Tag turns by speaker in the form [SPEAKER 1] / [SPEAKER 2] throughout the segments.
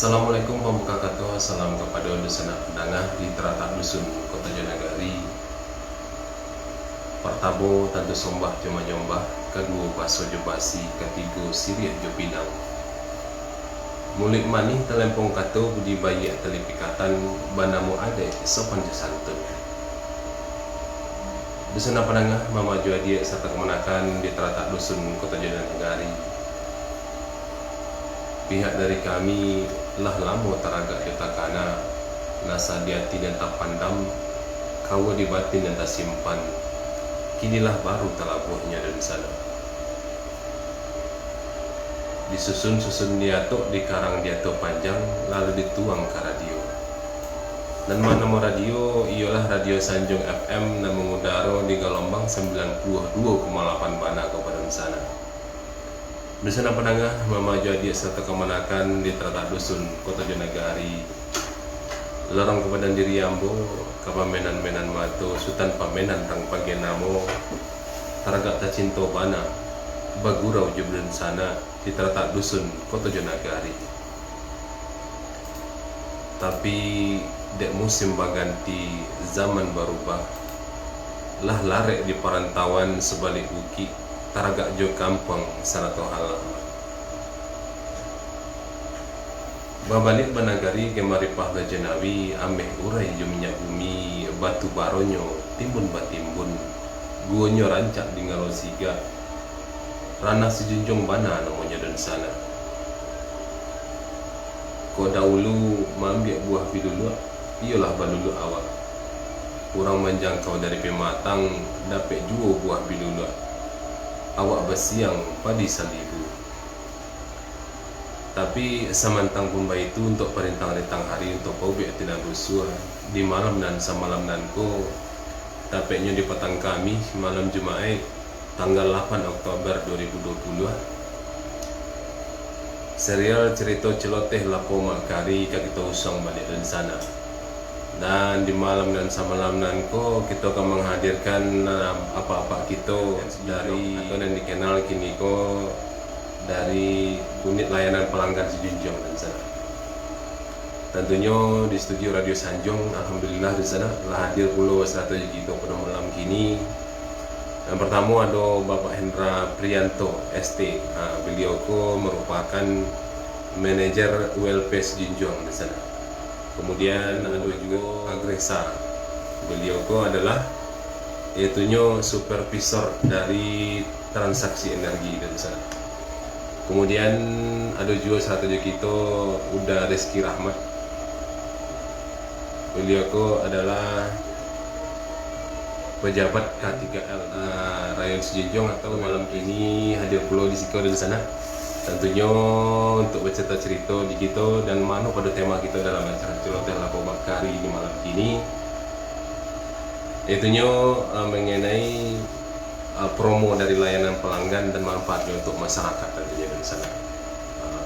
[SPEAKER 1] Assalamualaikum wabarakatuh. Salam kepada sanak pendengar di teratak dusun Kota Jonagari. Pertabo tantu sombah cuma nyombah, kedua baso jobasi, ketiga siriat jopinang. Mulik manih telempong kato budi bayi telipikatan banamu ade sopan santun. Dusun pendengar mama juadia serta kemenakan di teratak dusun Kota Jonagari. Pihak dari kami lah lama teragak yutakana nasa di hati dan tak pandam kawa di batin dan tak simpan kinilah baru telabuhnya dan sana disusun-susun diatok di karang diatok panjang lalu dituang ke radio dan nama radio ialah Radio Sanjung FM dan mengudara di gelombang 92,8 bana kepada sana. Bersama pendengar mama jadi serta kemenakan di teratak dusun Kota Jonagari. Lorong kepada diri ambo kapamenan-menan mato sutan pamenan rang pagenamo taragak tacinto bana bagurau jeblen sana di teratak dusun Kota Jonagari. Tapi dek musim baganti zaman berubah lah larek di perantauan sebalik bukit taragak jo kampung sanato halaman. Babalik banagari kemaripah Jenawi ameh urai jo minyak bumi batu baronyo timbun batimbun guonyo rancak di ngalosiga ranah sejunjung bana namanya dan sana. Ko dahulu mambiak buah bidulu iyalah balulu awal. Kurang menjangkau dari pematang dapat juo buah bidulu. Awak bersiang padi salibu. Tapi samantang pumba itu untuk perintang retang hari untuk pobek tidak busur di malam dan semalam nanko tapeknya di petang kami malam Jumat tanggal 8 Oktober 2020. Serial cerita celoteh lapo makari kita usang balik dari sana. Dan di malam dan semalam nanko kita akan menghadirkan apa-apa kita dari atau yang dikenal kini ko dari unit layanan pelanggan Sejunjung dan sana. Tentunya di studio Radio Sanjung, alhamdulillah di sana telah hadir pula strategi kita pada malam kini. Yang pertama ada Bapak Hendra Prianto ST. Beliau ko merupakan manajer ULP Sejunjung di sana. Kemudian ada juga Agresa. Beliau ko adalah yaitunya supervisor dari transaksi energi dan sana. Kemudian ada juga satu kita udah Rizky Rahmat. Beliau ko adalah pejabat K3L Rayon Sejunjung atau malam ini hadir pula di siko dari sana. Tentunya untuk bercerita-cerita di kita dan mana pada tema kita dalam acara celoteh lapo bakari di malam ini, yaitunya mengenai promo dari layanan pelanggan dan manfaatnya untuk masyarakat tentunya dari sana.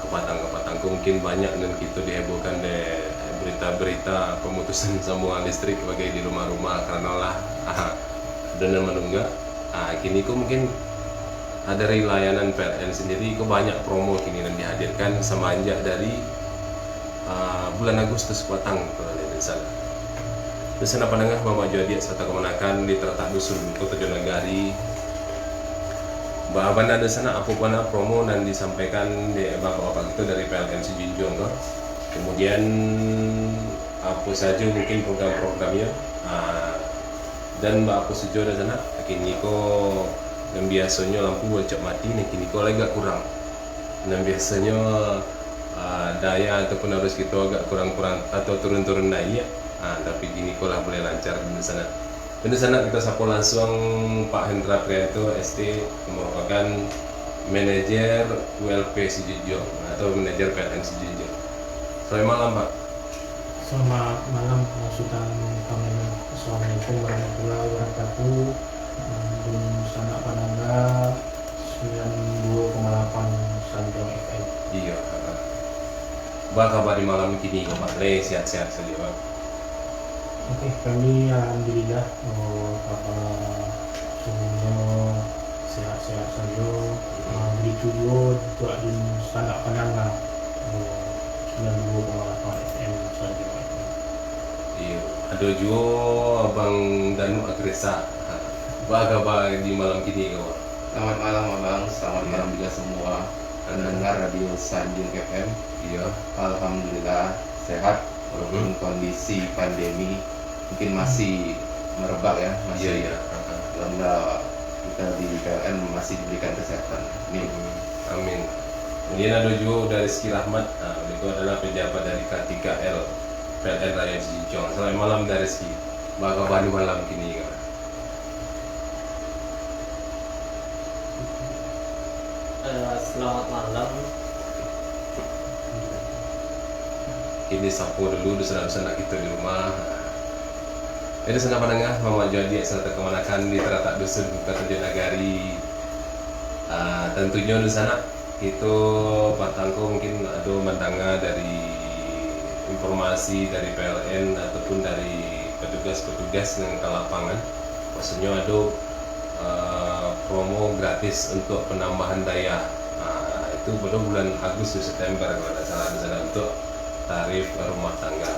[SPEAKER 1] Kepatang-kepatangku mungkin banyak dan kita dihebohkan deh berita-berita pemutusan sambungan listrik sebagai di rumah-rumah karena lah dan menunggak. Kini ku mungkin dari layanan PLN sendiri ke banyak promo kini yang dihadirkan semenjak dari bulan Agustus petang di sana. Di sana pendengar mama jadi serta kemenakan di teratak dusun Kota Jonagari. Bahan ada sana apa pun promo dan disampaikan di bapak-bapak itu dari PLN Sejunjung. Kemudian apa saja mungkin program-programnya dan apa saja di sana kini ko dan biasanya lampu bocok mati nih kini kau agak kurang dan biasanya daya ataupun arus kita agak kurang-kurang atau turun-turun daya tapi kini kau lah boleh lancar di sana. Dan di sana kita sapa langsung Pak Hendra Prianto ST yang merupakan manajer ULP Sejunjung atau manajer PLN Sejunjung. Selamat malam Pak.
[SPEAKER 2] Selamat malam Sultan Kamena. Assalamualaikum warahmatullahi wabarakatuh. Di sana Panangga 92,8 Sanjung FM.
[SPEAKER 1] Iya. Apa kabar di malam kini Pak? Sehat-sehat saja Pak.
[SPEAKER 2] Oke, kami alhamdulillah kabar semuanya sehat-sehat saja. Begitu juga untuk di sana Panangga 92,8
[SPEAKER 1] Ada juga Abang Danu Agresa. Baga di malam kini kau.
[SPEAKER 3] Selamat malam Abang, selamat malam juga semua pendengar radio Sanjung FM.
[SPEAKER 1] Iya.
[SPEAKER 3] Alhamdulillah sehat walaupun kondisi pandemi mungkin masih merebak ya,
[SPEAKER 1] Iya
[SPEAKER 3] masih
[SPEAKER 1] iya.
[SPEAKER 3] alhamdulillah kita di PLN masih diberikan kesehatan. Amin.
[SPEAKER 1] Amin. Kemudian ada juga dari Rizky Rahmat. Nah, itu adalah pejabat dari K3L PLN Raya Cicong. Selamat malam dari Rizky. Baga di malam kini kau.
[SPEAKER 4] Selamat malam.
[SPEAKER 1] Ini sapu dulu saudara-saudara kita di rumah. Jadi senang pendengar Mama Jadi serta kemanakan di teratak dusun Kata Nagari. Tentunya di sana itu Patangko mungkin ada mendengar dari informasi dari PLN ataupun dari petugas-petugas yang ke lapangan. Maksudnya ada promo gratis untuk penambahan daya. Itu pada bulan Agustus September kalau tidak salah di sana untuk tarif rumah tangga.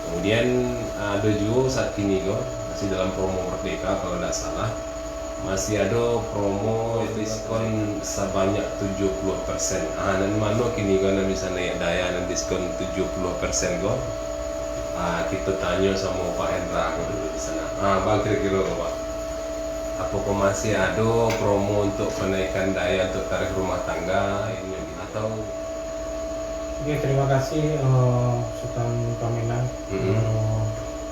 [SPEAKER 1] Kemudian ada juga saat ini masih dalam promo Merdeka kalau tidak salah masih ada promo diskon sebanyak 70%. Dan mana kini kan bisa naik daya dan diskon 70% kita tanya sama Pak Hendra dulu di sana. Bang kira-kira Pak, apakah masih ada promo untuk kenaikan daya untuk tarif rumah tangga ini atau
[SPEAKER 2] Oke, terima kasih Sultan Pamenang,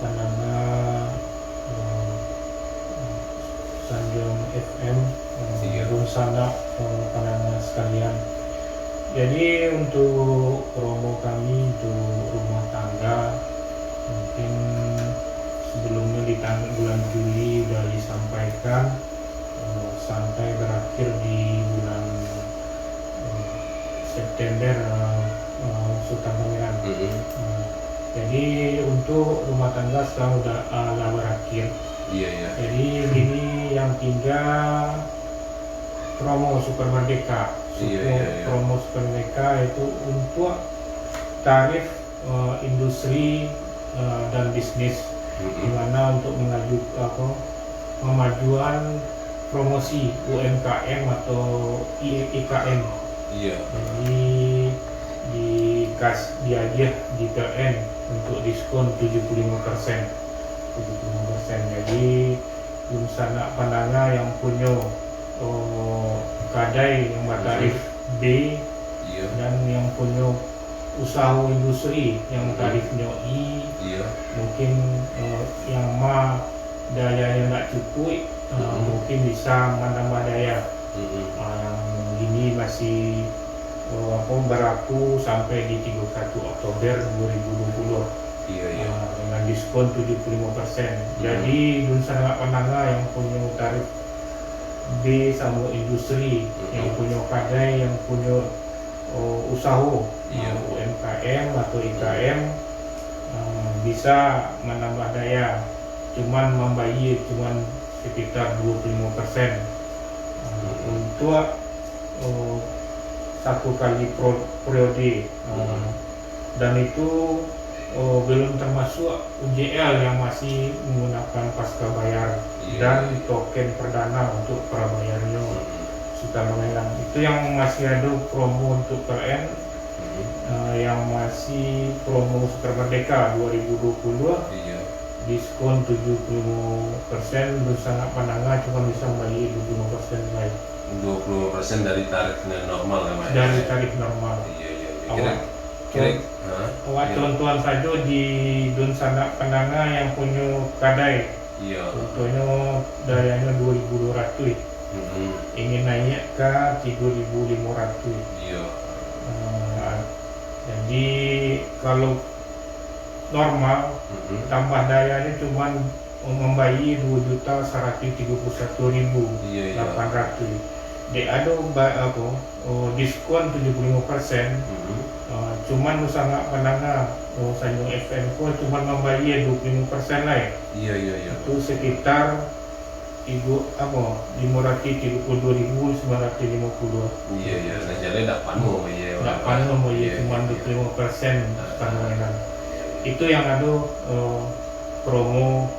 [SPEAKER 2] penanda Sanjung FM, Runsana penanda sekalian. Jadi untuk promo kami untuk rumah tangga mungkin sebelumnya di bulan Juli sudah disampaikan sampai berakhir di bulan September Sultan Pangeran. Jadi untuk rumah tangga sekarang udah berakhir.
[SPEAKER 1] iya iya.
[SPEAKER 2] Jadi ini yang tinggal promo Super Merdeka.
[SPEAKER 1] Iya.
[SPEAKER 2] Promo Super Merdeka itu untuk tarif industri dan bisnis, dimana untuk pemajuan promosi UMKM atau IKM.
[SPEAKER 1] Iya.
[SPEAKER 2] Jadi diajar di PLN untuk diskon 75%. Jadi sana penanda yang punya kadai yang bertarif B
[SPEAKER 1] Iya.
[SPEAKER 2] dan yang punya usaha industri yang tarifnya I,
[SPEAKER 1] Iya.
[SPEAKER 2] mungkin yang dayanya nggak cukup, mungkin bisa menambah daya. Yang ini masih berlaku sampai di 31 Oktober 2020
[SPEAKER 1] Iya.
[SPEAKER 2] dengan diskon 75%. Jadi Dunsana Penanga yang punya tarif B sama industri, yang punya kadai, yang punya usaha UMKM atau IKM bisa menambah daya, cuman membayar cuman sekitar 25% untuk satu kali periode, dan itu belum termasuk UJL yang masih menggunakan pasca bayar dan token perdana untuk prabayarnya sudah mengelang. Itu yang masih ada promo untuk PLN, yang masih promo Super Merdeka 2020 diskon 75%, Dunsana Pananga cuma bisa membayar 25% lagi
[SPEAKER 1] 20% dari tarifnya normal ya Mas?
[SPEAKER 2] dari tarif normal.
[SPEAKER 1] Iya. Kira
[SPEAKER 2] Contohan saja di Dunsana Pananga yang punya kadai,
[SPEAKER 1] Iya.
[SPEAKER 2] contohnya dayanya 2.200, ingin naik ke 3.500.
[SPEAKER 1] Iya.
[SPEAKER 2] Jadi kalau normal tambah dayanya cuma membayar 2.131.800. Dia ada diskon 75%. Cuman Dunsana Pananga Sanjung FM cuma membayar 25% lah.
[SPEAKER 1] Iya.
[SPEAKER 2] Itu sekitar 532.950.
[SPEAKER 1] Iya. Nah jadi tidak panu ya.
[SPEAKER 2] Tidak panu ya, cuma 25% pengenalan. Itu yang ada promo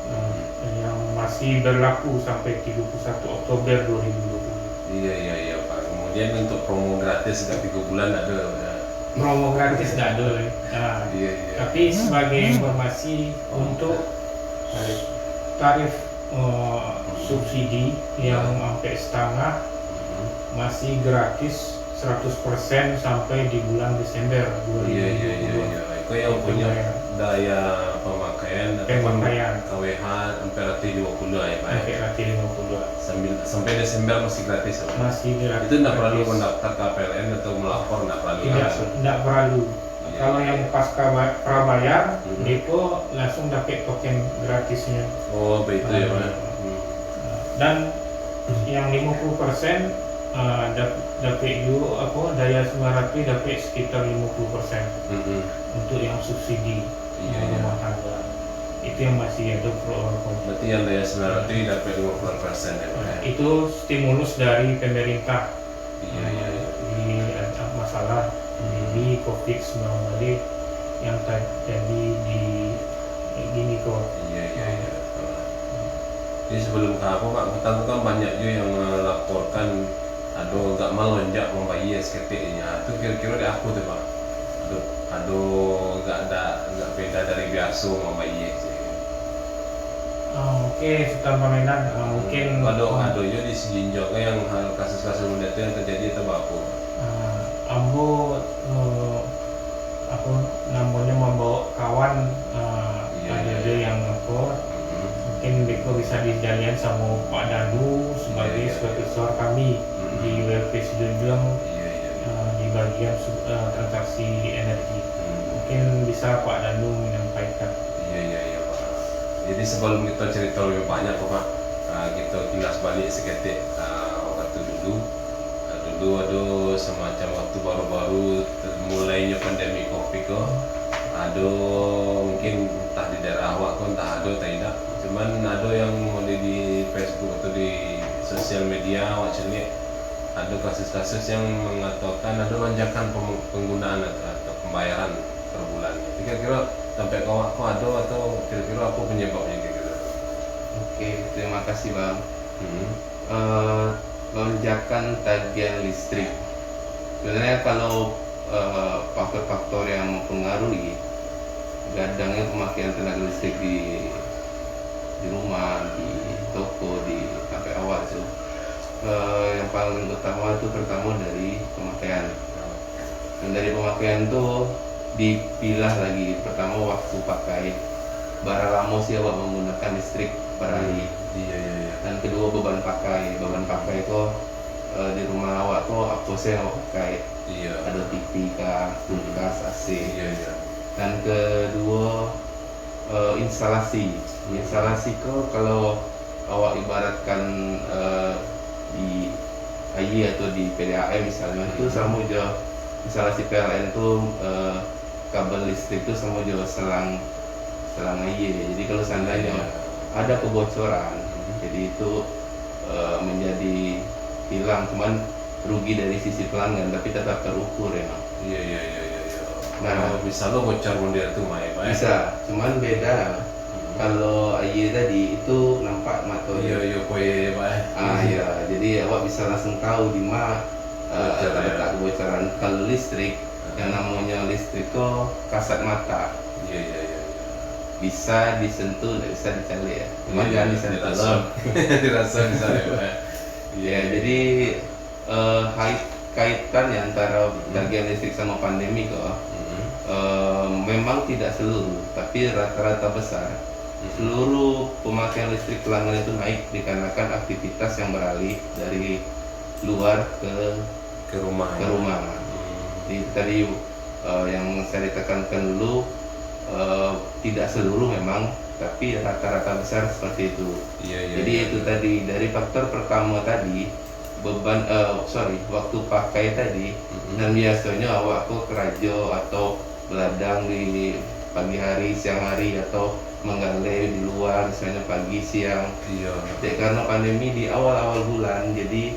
[SPEAKER 2] yang masih berlaku sampai 31 Oktober 2020.
[SPEAKER 1] Iya Pak. Kemudian untuk promo gratis setiap 3 bulan ada ya.
[SPEAKER 2] Promo gratis nggak ada. Nah,
[SPEAKER 1] Iya.
[SPEAKER 2] tapi sebagai informasi untuk tarif subsidi yang sampai setengah masih gratis 100% sampai di bulan Desember 2022.
[SPEAKER 1] Iya. Itu yang punya daya pemakaian KWH sampai rata 50 ya Pak.
[SPEAKER 2] Sampai rata 50.
[SPEAKER 1] Sampai Desember masih gratis ya, Pak?
[SPEAKER 2] Masih gratis.
[SPEAKER 1] Itu tidak perlu mendaftar ke PLN atau melapor, tidak perlu.
[SPEAKER 2] Tidak perlu.
[SPEAKER 1] Iya.
[SPEAKER 2] Kalau yang pasca prabayar, Depo langsung dapat token gratisnya.
[SPEAKER 1] Oh, begitu ya Pak.
[SPEAKER 2] Dan yang 50% dapat juga daya Sumarati dapat sekitar 50% untuk yang subsidi rumah tangga. Itu yang masih ada pro.
[SPEAKER 1] Berarti yang daya 900 dapat 50% ya Pak?
[SPEAKER 2] Itu stimulus dari pemerintah.
[SPEAKER 1] Iya.
[SPEAKER 2] Di masalah ini COVID-19 yang terjadi di gini kok.
[SPEAKER 1] Iya. Jadi sebelum ke apa Pak, kita kan banyak juga yang melaporkan aduh nggak melonjak membayar SKT-nya. Itu kira-kira di aku tuh Pak. Aduh nggak beda dari biasa membayar sih.
[SPEAKER 2] Oke, Sultan Pamenan mungkin
[SPEAKER 1] Aduh juga di sejinjoknya yang kasus-kasus muda itu yang terjadi itu aku.
[SPEAKER 2] Ambo aku namanya membawa kawan ada yang ngekor. Mungkin Beko bisa dijalian sama Pak Danu sebagai supervisor kami di WP Sidunjung di bagian transaksi energi. Mungkin bisa Pak Danu menyampaikan.
[SPEAKER 1] Iya Pak. Jadi sebelum kita cerita lebih banyak Pak, kita kilas balik seketik waktu dulu ada semacam waktu baru-baru mulainya pandemi COVID kok. Ada mungkin entah di daerah awak kok entah ada atau tidak. Cuman ada yang mulai di Facebook atau di sosial media wacanya ada kasus-kasus yang mengatakan ada lonjakan penggunaan atau pembayaran per bulan. Kira-kira sampai kau ada atau kira-kira apa penyebabnya kira-kira?
[SPEAKER 3] Oke, terima kasih Bang. Lonjakan tagihan listrik. Sebenarnya kalau faktor-faktor yang mempengaruhi gadangnya pemakaian tenaga listrik di rumah, di toko, di kafe awal itu yang paling utama itu pertama dari pemakaian. Dan dari pemakaian itu dipilah lagi. Pertama waktu pakai, bara lama sih awak menggunakan listrik per hari.
[SPEAKER 1] Iya.
[SPEAKER 3] Dan kedua beban pakai itu di rumah awak tuh apa sih yang awak pakai?
[SPEAKER 1] Iya.
[SPEAKER 3] Ada TV kah, kulkas, AC.
[SPEAKER 1] Iya.
[SPEAKER 3] Dan kedua instalasi kok kalau awak ibaratkan di AI atau di PDAM misalnya itu sama aja. Instalasi PLN itu kabel listrik itu sama aja selang AI. Jadi kalau seandainya ada kebocoran, jadi itu menjadi hilang, cuman rugi dari sisi pelanggan tapi tetap terukur ya.
[SPEAKER 1] Iya. Nah, bisa lo bocor model tuh Pak.
[SPEAKER 3] Bisa, cuman beda. Kalau AI tadi itu nampak matanya.
[SPEAKER 1] Iya, koye Pak.
[SPEAKER 3] Iya, jadi awak bisa langsung tahu di mana letak kebocoran. Kalau listrik, yang namanya listrik kok kasat mata.
[SPEAKER 1] Iya.
[SPEAKER 3] Bisa disentuh, tidak bisa dicari ya. Cuma jangan disentuh.
[SPEAKER 1] Dirasa bisa ya Pak.
[SPEAKER 3] Iya, jadi kaitannya antara tagihan listrik sama pandemi kok memang tidak seluruh, tapi rata-rata besar seluruh pemakaian listrik pelanggan itu naik dikarenakan aktivitas yang beralih dari luar ke rumah. Jadi tadi yang saya tekankan dulu tidak seluruh memang, tapi rata-rata besar seperti itu.
[SPEAKER 1] Iya.
[SPEAKER 3] Jadi itu tadi dari faktor pertama tadi beban waktu pakai tadi. Dan biasanya awak kok kerajo atau beladang di pagi hari, siang hari, atau menggale di luar misalnya pagi siang.
[SPEAKER 1] Iya.
[SPEAKER 3] Jadi karena pandemi di awal-awal bulan, jadi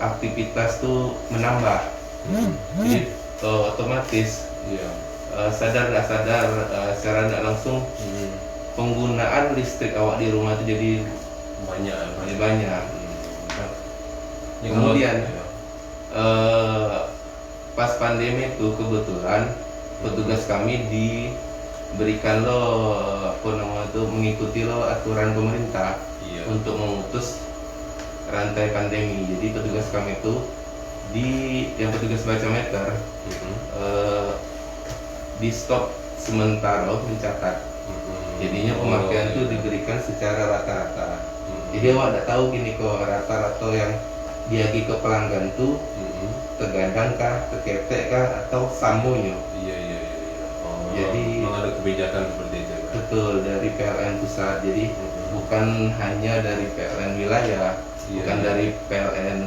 [SPEAKER 3] aktivitas tuh menambah. Jadi otomatis sadar nggak sadar secara nggak langsung penggunaan listrik awak di rumah itu jadi
[SPEAKER 1] banyak
[SPEAKER 3] banyak.
[SPEAKER 1] Ya,
[SPEAKER 3] Kemudian
[SPEAKER 1] kalau-
[SPEAKER 3] pas pandemi itu kebetulan petugas kami diberikan lo apa namanya itu mengikuti lo aturan pemerintah
[SPEAKER 1] iya.
[SPEAKER 3] untuk memutus rantai pandemi. Jadi petugas kami itu yang petugas baca meter
[SPEAKER 1] Mhm.
[SPEAKER 3] di stop sementara mencatat.
[SPEAKER 1] Mhm.
[SPEAKER 3] Jadinya
[SPEAKER 1] Oh,
[SPEAKER 3] pemakaian itu
[SPEAKER 1] iya.
[SPEAKER 3] diberikan secara rata-rata.
[SPEAKER 1] Mhm.
[SPEAKER 3] Jadi awak tidak tahu gini kok rata-rata yang diagi ke pelanggan tuh
[SPEAKER 1] Mhm.
[SPEAKER 3] tergadang kah, terketek kah, atau samunya.
[SPEAKER 1] Iya. Oh,
[SPEAKER 3] Jadi-
[SPEAKER 1] memang ada kebijakan seperti itu. Pak?
[SPEAKER 3] Betul, dari PLN pusat. Jadi
[SPEAKER 1] Mhm.
[SPEAKER 3] bukan hanya dari PLN wilayah,
[SPEAKER 1] Iya,
[SPEAKER 3] bukan
[SPEAKER 1] iya.
[SPEAKER 3] dari PLN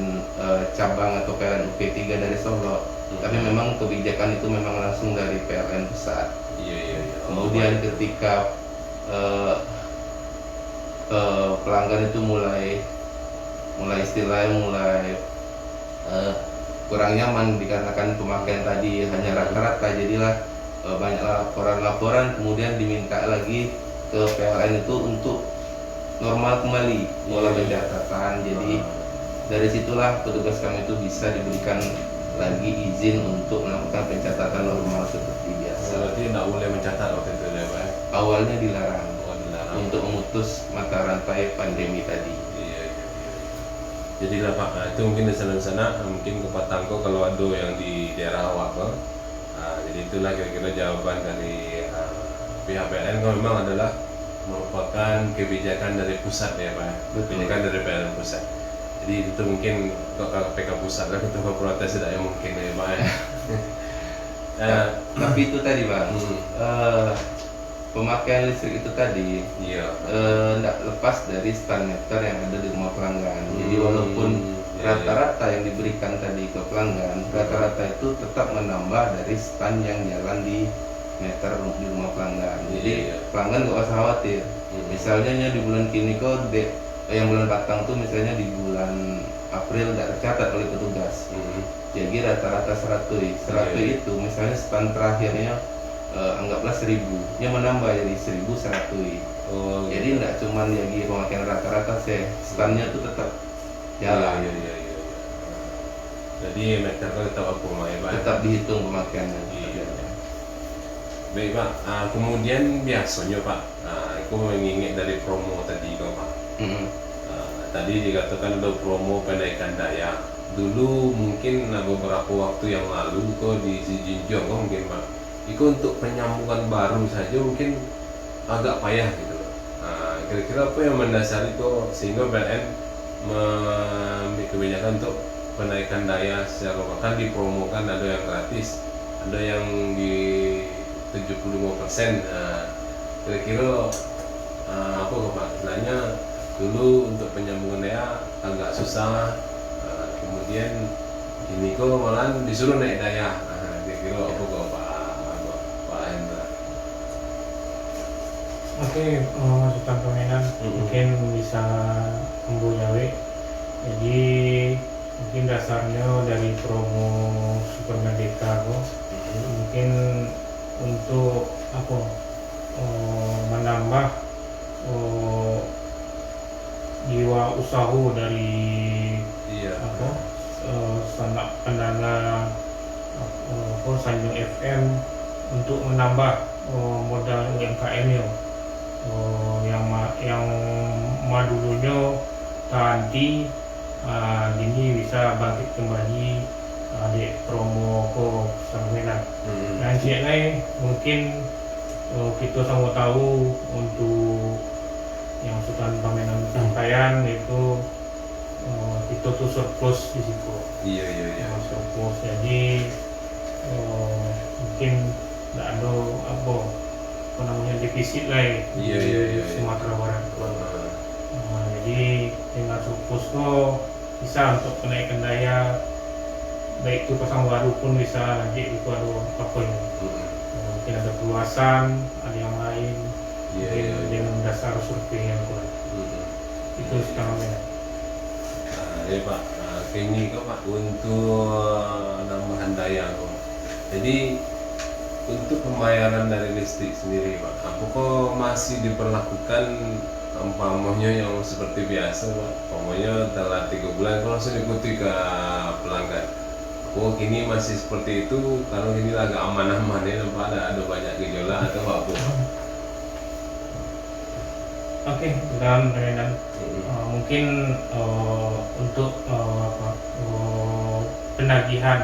[SPEAKER 3] cabang atau PLN UP3 dari Solo, tapi memang kebijakan itu memang langsung dari PLN pusat.
[SPEAKER 1] Iya. Oh,
[SPEAKER 3] Kemudian
[SPEAKER 1] baik.
[SPEAKER 3] ketika pelanggan itu mulai istilahnya kurang nyaman dikarenakan pemakaian tadi hanya rata-rata, jadilah banyaklah laporan-laporan, kemudian diminta lagi ke PLN itu untuk normal kembali pola
[SPEAKER 1] Iya.
[SPEAKER 3] pencatatan. Jadi dari situlah petugas kami itu bisa diberikan lagi izin untuk melakukan pencatatan normal seperti biasa.
[SPEAKER 1] Berarti tidak boleh mencatat waktu itu ya, Pak?
[SPEAKER 3] Awalnya dilarang
[SPEAKER 1] Oh, dilarang.
[SPEAKER 3] untuk memutus mata rantai pandemi tadi.
[SPEAKER 1] Iya. Jadi lah Pak, itu mungkin di sana mungkin ke Patangko kalau ada yang di daerah awak Pak. Jadi itulah kira-kira jawaban dari pihak PLN kalau memang adalah merupakan kebijakan dari pusat ya Pak.
[SPEAKER 3] Betul.
[SPEAKER 1] Kebijakan dari PLN pusat. Jadi itu mungkin untuk KPK pusat lah kita protes tidak yang mungkin ya Pak.
[SPEAKER 3] Tapi itu tadi Bang, pemakaian listrik itu tadi
[SPEAKER 1] Iya.
[SPEAKER 3] tidak lepas dari stand meter yang ada di rumah pelanggan. Jadi
[SPEAKER 1] Hmm,
[SPEAKER 3] walaupun
[SPEAKER 1] iya,
[SPEAKER 3] rata-rata yang diberikan tadi ke pelanggan, rata-rata itu tetap menambah dari stand yang jalan di meter di rumah pelanggan. Jadi
[SPEAKER 1] Iya.
[SPEAKER 3] pelanggan nggak usah khawatir. Misalnya di bulan kini kok yang bulan Batang tuh misalnya di bulan April tidak tercatat oleh petugas. Jadi rata-rata 100
[SPEAKER 1] Iya.
[SPEAKER 3] itu misalnya stand terakhirnya anggaplah 1000, nya menambah jadi 1100.
[SPEAKER 1] Oh,
[SPEAKER 3] Jadi tidak cuma lagi pemakaian rata-rata sih, standnya tuh tetap jalan,
[SPEAKER 1] Iya. Jadi meter itu tetap aku mau ya Pak.
[SPEAKER 3] tetap dihitung pemakaiannya.
[SPEAKER 1] Iya. Baik Pak, kemudian biasanya Pak, aku mengingat dari promo tadi kok Pak.
[SPEAKER 3] Mm-mm.
[SPEAKER 1] Tadi dikatakan ada promo penaikan daya. Dulu mungkin beberapa waktu yang lalu kok di Sijinjong kok mungkin Pak. Itu untuk penyambungan baru saja mungkin agak payah gitu loh. Kira-kira apa yang mendasari kok sehingga PLN mengambil kebijakan untuk penaikan daya secara bahkan dipromokan ada yang gratis, ada yang di 75%. Kira-kira apa kok Pak? Istilahnya dulu untuk penyambungan daya agak susah, kemudian ini kok malah disuruh naik daya. Kira-kira apa kok Pak Hendra?
[SPEAKER 2] Oke, masukan permainan mungkin bisa memboyawe. Jadi mungkin dasarnya dari promo Super Merdeka kok. Mungkin untuk apa menambah jiwa usaha dari
[SPEAKER 1] Iya.
[SPEAKER 2] apa sanak pendana apa Sanjung FM untuk menambah modal UMKM nya yang dulunya tadi ini bisa bangkit kembali di promo ke Sangmenan. Dan yang lain mungkin kita sama tahu untuk yang sultan pamenan rangkaian itu kita tuh surplus di situ.
[SPEAKER 1] Iya.
[SPEAKER 2] Surplus, jadi mungkin tidak ada apa namanya defisit lah ya
[SPEAKER 1] Iya.
[SPEAKER 2] di Sumatera Barat. Jadi dengan surplus kok bisa untuk kenaikan daya, baik itu pasang baru pun bisa nanti itu ada apa ya, mungkin ada perluasan, ada yang lain.
[SPEAKER 1] Iya.
[SPEAKER 2] Dengan dasar survei yang kuat itu sekarang ya.
[SPEAKER 1] Ya Pak, ini kok Pak untuk nambahan daya kok. Jadi Untuk pembayaran dari listrik sendiri Pak, apakah masih diperlakukan umpamanya yang seperti biasa Pak? Umpamanya telat 3 bulan kalau langsung ikuti ke pelanggan. Oh kini masih seperti itu, kalau ini agak aman-aman ya, nampak ada banyak gejolak atau apa?
[SPEAKER 2] Oke, dan mungkin untuk penagihan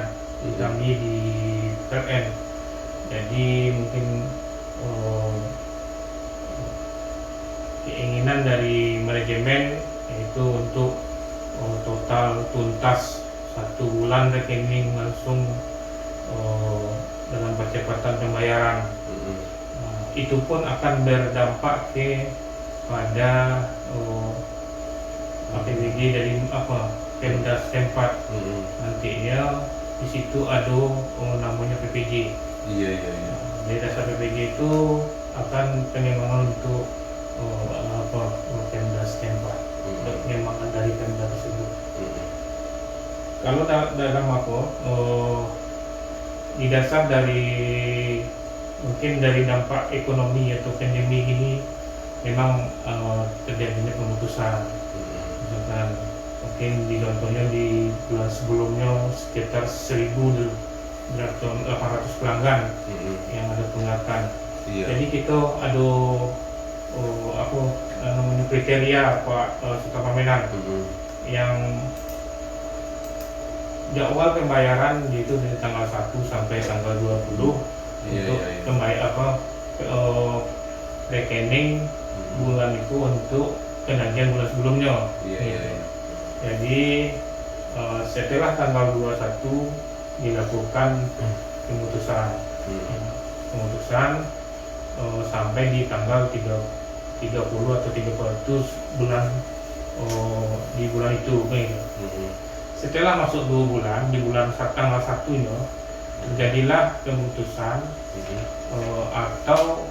[SPEAKER 2] kami di PLN. Jadi mungkin keinginan dari manajemen yaitu untuk total tuntas 1 bulan rekening langsung dengan percepatan pembayaran. Itu pun akan berdampak pada APBD dari Pemda setempat. Nantinya di situ ada namanya PPJ.
[SPEAKER 1] Iya.
[SPEAKER 2] Dari dasar PPJ itu akan pengembangan untuk Pemda setempat, pengembangan dari Pemda tersebut. Kalau dalam di dasar dari mungkin dari dampak ekonomi atau pandemi ini memang terjadinya pemutusan. Misalkan mungkin contohnya di bulan sebelumnya sekitar 1.800 pelanggan yang ada tunggakan.
[SPEAKER 1] Iya.
[SPEAKER 2] Jadi kita ada namanya kriteria Pak Sukapamenan yang jadwal pembayaran yaitu dari tanggal 1 sampai tanggal 20 untuk rekening bulan itu untuk penagihan bulan sebelumnya. Jadi setelah tanggal 21 dilakukan pemutusan sampai di tanggal 30 atau 31 bulan di bulan itu. Setelah masuk 2 bulan, di bulan tanggal 1-nya terjadilah pemutusan atau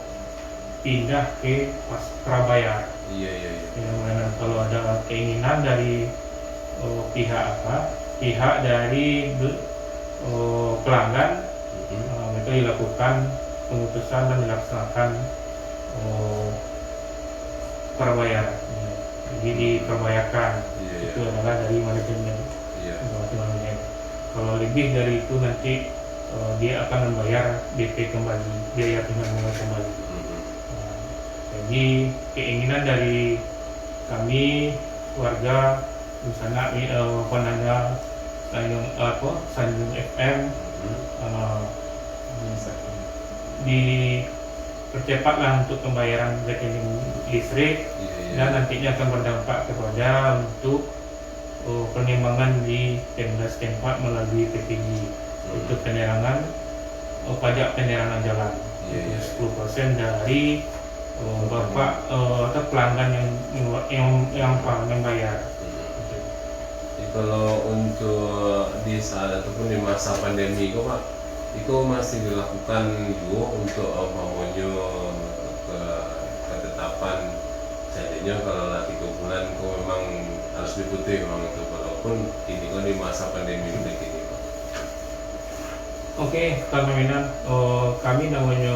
[SPEAKER 2] pindah ke prabayar. Yang mana kalau ada keinginan dari pihak dari pelanggan, itu dilakukan pemutusan dan dilaksanakan prabayar. Jadi diperbayakan. Itu adalah dari manajemen. Kalau lebih dari itu nanti dia akan membayar DP kembali, biaya penanggungan kembali. Jadi keinginan dari kami warga di sana Sanjung FM dipercepatlah untuk pembayaran rekening listrik dan nantinya akan berdampak kepada untuk pengembangan di Pemda setempat melalui PPJ untuk penerangan pajak penerangan jalan 10% dari bapak atau pelanggan yang membayar.
[SPEAKER 1] Jadi kalau untuk di saat ataupun di masa pandemi kok Pak, itu masih dilakukan juga untuk ketetapan jadinya kalau lah 3 bulan kok memang harus diikuti memang itu, walaupun ini kan di masa pandemi begini Pak.
[SPEAKER 2] Oke, kami namanya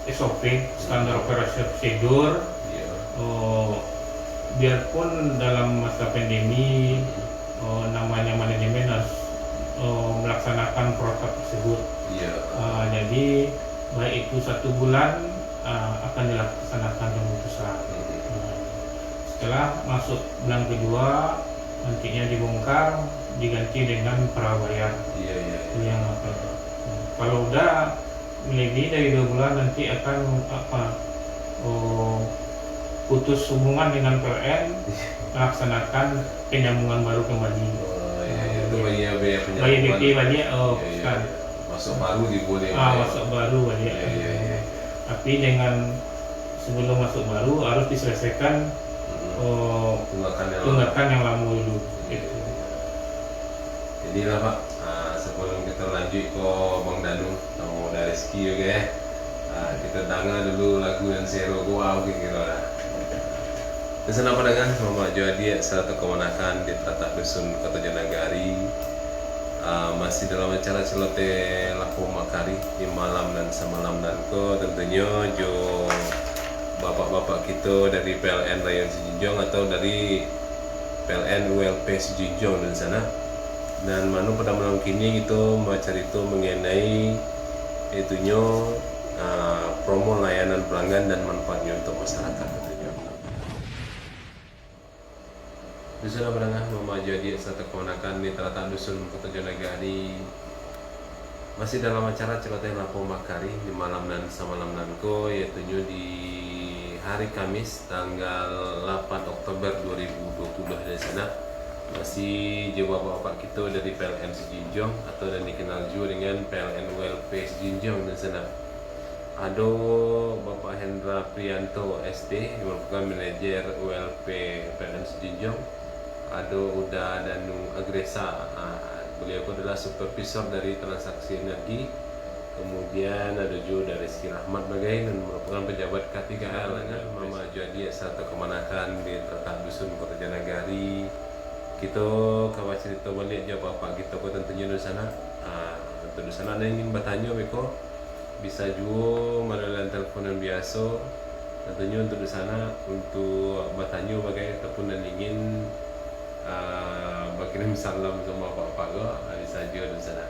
[SPEAKER 2] SOP, standar operasi prosedur. Biarpun dalam masa pandemi namanya manajemen harus melaksanakan protokol tersebut. Jadi baik itu 1 bulan akan dilaksanakan pemutusan. Setelah masuk bulan kedua nantinya dibongkar diganti dengan prabayar. Yang kalau udah lebih dari 2 bulan nanti akan putus hubungan dengan PLN, melaksanakan penyambungan baru kembali.
[SPEAKER 1] Itu biaya
[SPEAKER 2] penyambungan.
[SPEAKER 1] Masuk baru diboleh.
[SPEAKER 2] Masuk baru balik. Tapi dengan sebelum masuk baru harus diselesaikan tunggakan yang lama dulu.
[SPEAKER 1] Jadi lah Pak, sebelum kita lanjut ke Bang Danu, mau dari Rizky juga ya. Kita dengar dulu lagu dan Zero Gua kira lah. Pesan apa dengan Muhammad Juhadi serta kemenakan di Tatak Dusun Kota Janagari. Masih dalam acara celote lapo makari di malam dan semalam dan ko tentunya jo bapak-bapak kita dari PLN Rayon Sejunjung atau dari PLN ULP Sejunjung dan sana. Dan manu pada malam kini kita bercerita mengenai itunya promo layanan pelanggan dan manfaatnya untuk masyarakat tentunya. Dusun Abrangan memajadi serta kemenakan di Teratak Dusun Kota Jonagari masih dalam acara celoteh lapo makari di malam dan semalam nanko, yaitu di hari Kamis tanggal 8 Oktober 2020 dari sana. Masih jawab bapak kita dari PLN Sejunjung atau dan dikenal juga dengan PLN ULP Sejunjung dari sana. Ada Bapak Hendra Prianto ST yang merupakan manajer ULP PLN Sejunjung. Ada Uda Danu Agresa, beliau adalah supervisor dari transaksi energi. Kemudian ada juga dari Rizky Rahmat Bagai dan merupakan pejabat K3L dengan Mama Jadi serta kemanakan di Teratak Dusun Kota Jonagari. Kita kawan cerita balik jawab bapak kita ko tentunya di sana. Tentu di sana ada yang ingin bertanya beko bisa juga melalui telepon yang biasa. Tentunya untuk di sana untuk bertanya bagai ataupun dan ingin berkirim salam sama bapak ko bisa juga di sana.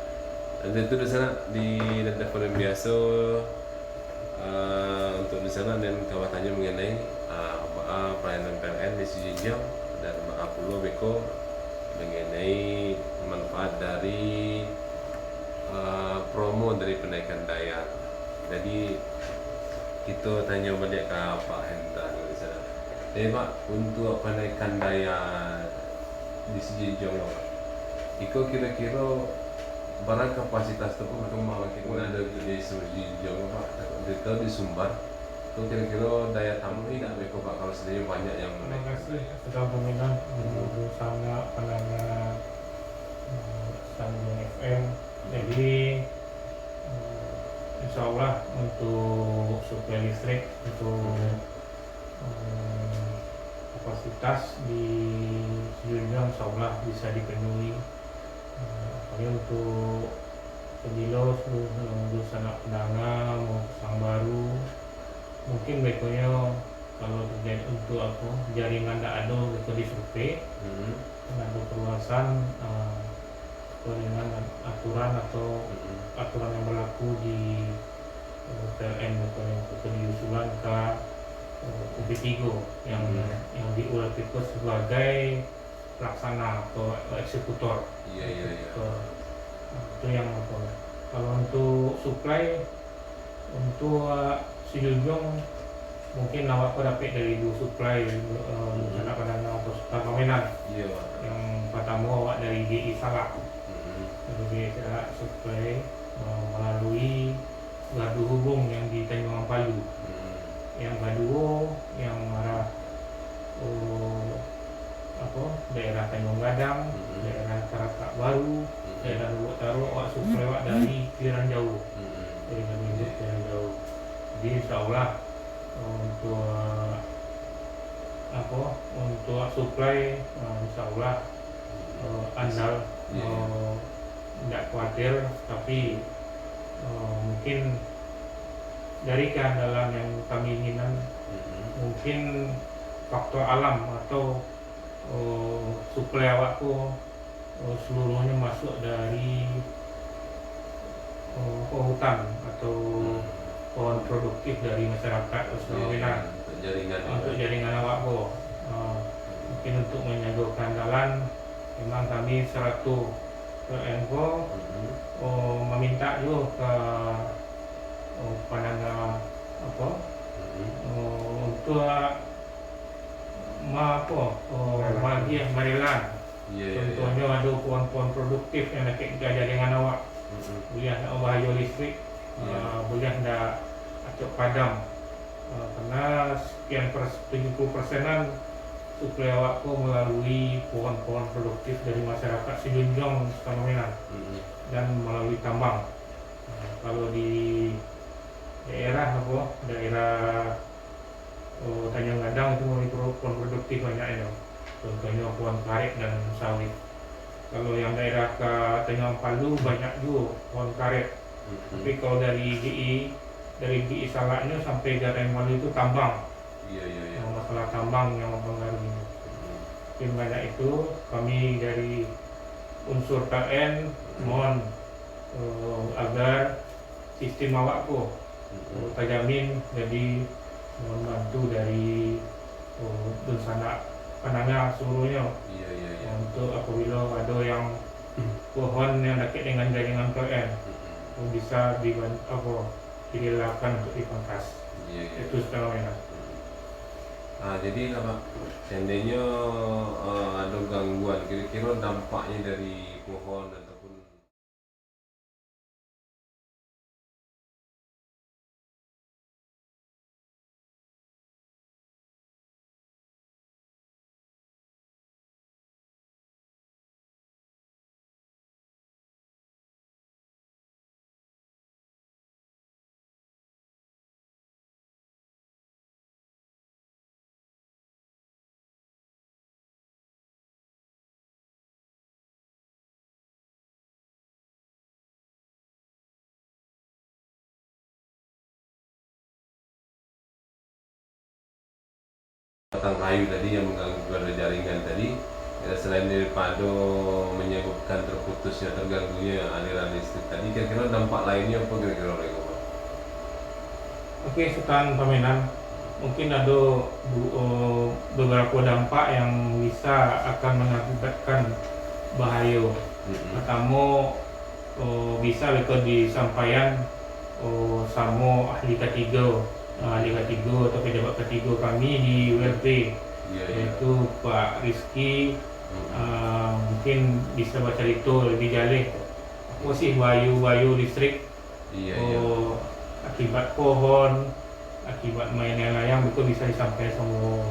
[SPEAKER 1] Dan itu di sana di telepon yang biasa untuk di sana dan kawan tanya mengenai pelayanan PLN di Sejunjung dan pula beko mengenai manfaat dari promo dari penaikan daya. Jadi kita tanya balik ke Pak Hendra di sana. Pak, untuk penaikan daya di Sejunjung Pak, Iko kira-kira barang kapasitas itu berkembang makin ada di Sejunjung Pak, itu di Sumbar. Itu kira-kira daya tamu ini tidak Beko Pak kalau sebenarnya banyak yang
[SPEAKER 2] Terima kasih sudah berminat bersama pandangan Sambung FM. Jadi insya Allah untuk suplai listrik untuk kapasitas di Sejunjung insya Allah bisa dipenuhi. Apalagi untuk penjilos, anak pendangan, mau pasang baru, mungkin bekonya kalau terjadi untuk apa jaringan tidak ada itu disurvei dengan perluasan dengan aturan atau aturan yang berlaku di PLN atau yang diusulan ke UP3 yang di ULP sebagai pelaksana atau eksekutor. Itu yang apa. Kalau untuk supply untuk Sejunjung mungkin awak dapat dari dua supply anak pandangan atau permainan. Yang pertama awak dari GI Salak. Dari GI Salak supply melalui gardu hubung yang di Tanjung Palu. Yang kedua yang arah daerah Tanjung Gadang, daerah Teratak Baru, daerah Lubuk Taruh, awak supply awak dari Piran Jauh. Dari Piran Jauh. Jadi insya Allah untuk supply insya Allah andal, tidak khawatir, tapi mungkin dari keandalan yang kami inginkan mungkin faktor alam atau supply awakku seluruhnya masuk dari hutan atau pohon produktif dari masyarakat Sulawesi untuk jaringan awakku. Mungkin untuk menjaga keandalan memang kami seratus PLNko meminta juga ke pandangan untuk marilan. Contohnya ada pohon-pohon produktif yang nak jaringan awak. Boleh nak bahaya listrik, boleh nak acok padam. Karena sekian 70%-an suplai awakku melalui pohon-pohon produktif dari masyarakat Sejunjung Sukamawinan dan melalui tambang. Kalau di daerah Tanjung Gadang itu melalui pohon produktif banyak ya. Contohnya pohon karet dan sawit. Kalau yang daerah ke Tengah Palu banyak juga pohon karet. Tapi kalau dari GI Salaknya sampai Garaimanu itu tambang.
[SPEAKER 1] Iya, iya, iya.
[SPEAKER 2] Masalah tambang yang mempengaruhi. Mungkin banyak itu kami dari unsur PLN mohon agar sistem awakku terjamin, jadi mohon bantu dari bencana penanya seluruhnya.
[SPEAKER 1] Iya, iya, iya.
[SPEAKER 2] Untuk apabila ada yang pohon yang dekat dengan jaringan PLN bisa dilakukan untuk dipangkas.
[SPEAKER 1] Iya, iya.
[SPEAKER 2] Itu sebenarnya.
[SPEAKER 1] Jadi kalau seandainya ada gangguan, kira-kira dampaknya dari pohon ataupun batang kayu tadi yang mengganggu pada jaringan tadi, ya, selain daripada menyebabkan terputusnya terganggunya aliran listrik tadi, kira-kira dampak lainnya apa kira-kira Rego?
[SPEAKER 2] Oke, Sultan Pamenan, mungkin ada beberapa dampak yang bisa akan mengakibatkan bahaya. Pertama, bisa itu disampaikan sama ahli ketiga, atau pejabat ketiga kami di ULP, yaitu Pak Rizky. Mungkin bisa baca itu lebih jauh. Apa sih wayu listrik? Akibat pohon, akibat mainnya layang, itu bisa disampaikan sama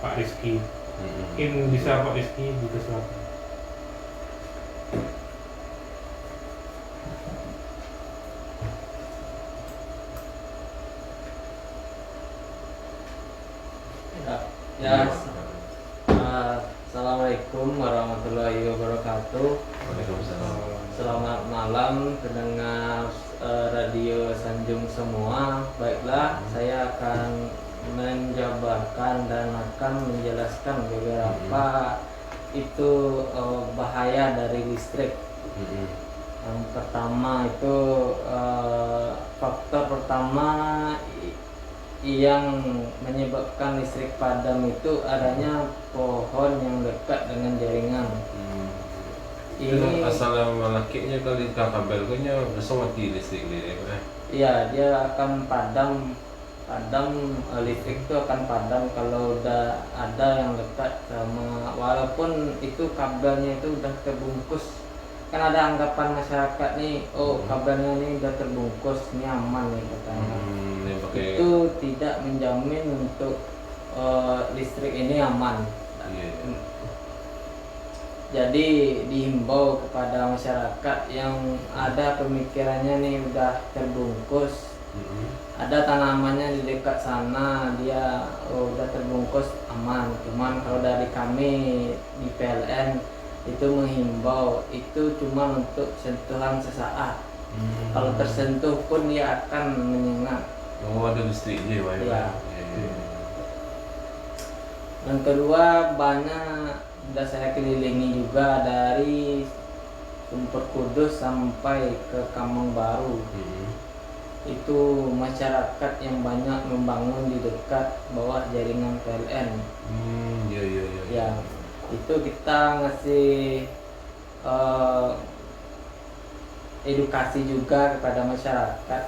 [SPEAKER 2] Pak Rizky. Mungkin bisa Pak Rizky juga silakan.
[SPEAKER 4] Ya, Assalamualaikum warahmatullahi wabarakatuh. Selamat malam pendengar radio Sanjung semua. Baiklah, saya akan menjabarkan dan akan menjelaskan beberapa itu bahaya dari listrik. Yang pertama itu faktor pertama yang menyebabkan listrik padam itu adanya pohon yang dekat dengan jaringan.
[SPEAKER 1] Ini asal malakitnya kali kabel punya bisa mati listrik dia.
[SPEAKER 4] Iya, dia akan padam listrik itu akan padam kalau udah ada yang dekat sama, walaupun itu kabelnya itu udah terbungkus. Kan ada anggapan masyarakat nih, oh kabelnya ini udah terbungkus, ini aman nih katanya. Itu tidak menjamin untuk listrik ini aman. Jadi dihimbau kepada masyarakat yang ada pemikirannya nih udah terbungkus, ada tanamannya di dekat sana, dia udah terbungkus aman. Cuman kalau dari kami di PLN itu menghimbau itu cuma untuk sentuhan sesaat. Kalau tersentuh pun dia akan menyengat.
[SPEAKER 1] Oh, ada listriknya Pak.
[SPEAKER 4] Ya. Yang kedua, banyak sudah saya kelilingi juga dari Sumper Kudus sampai ke Kamang Baru. Itu masyarakat yang banyak membangun di dekat bawah jaringan PLN. Ya, itu kita ngasih edukasi juga kepada masyarakat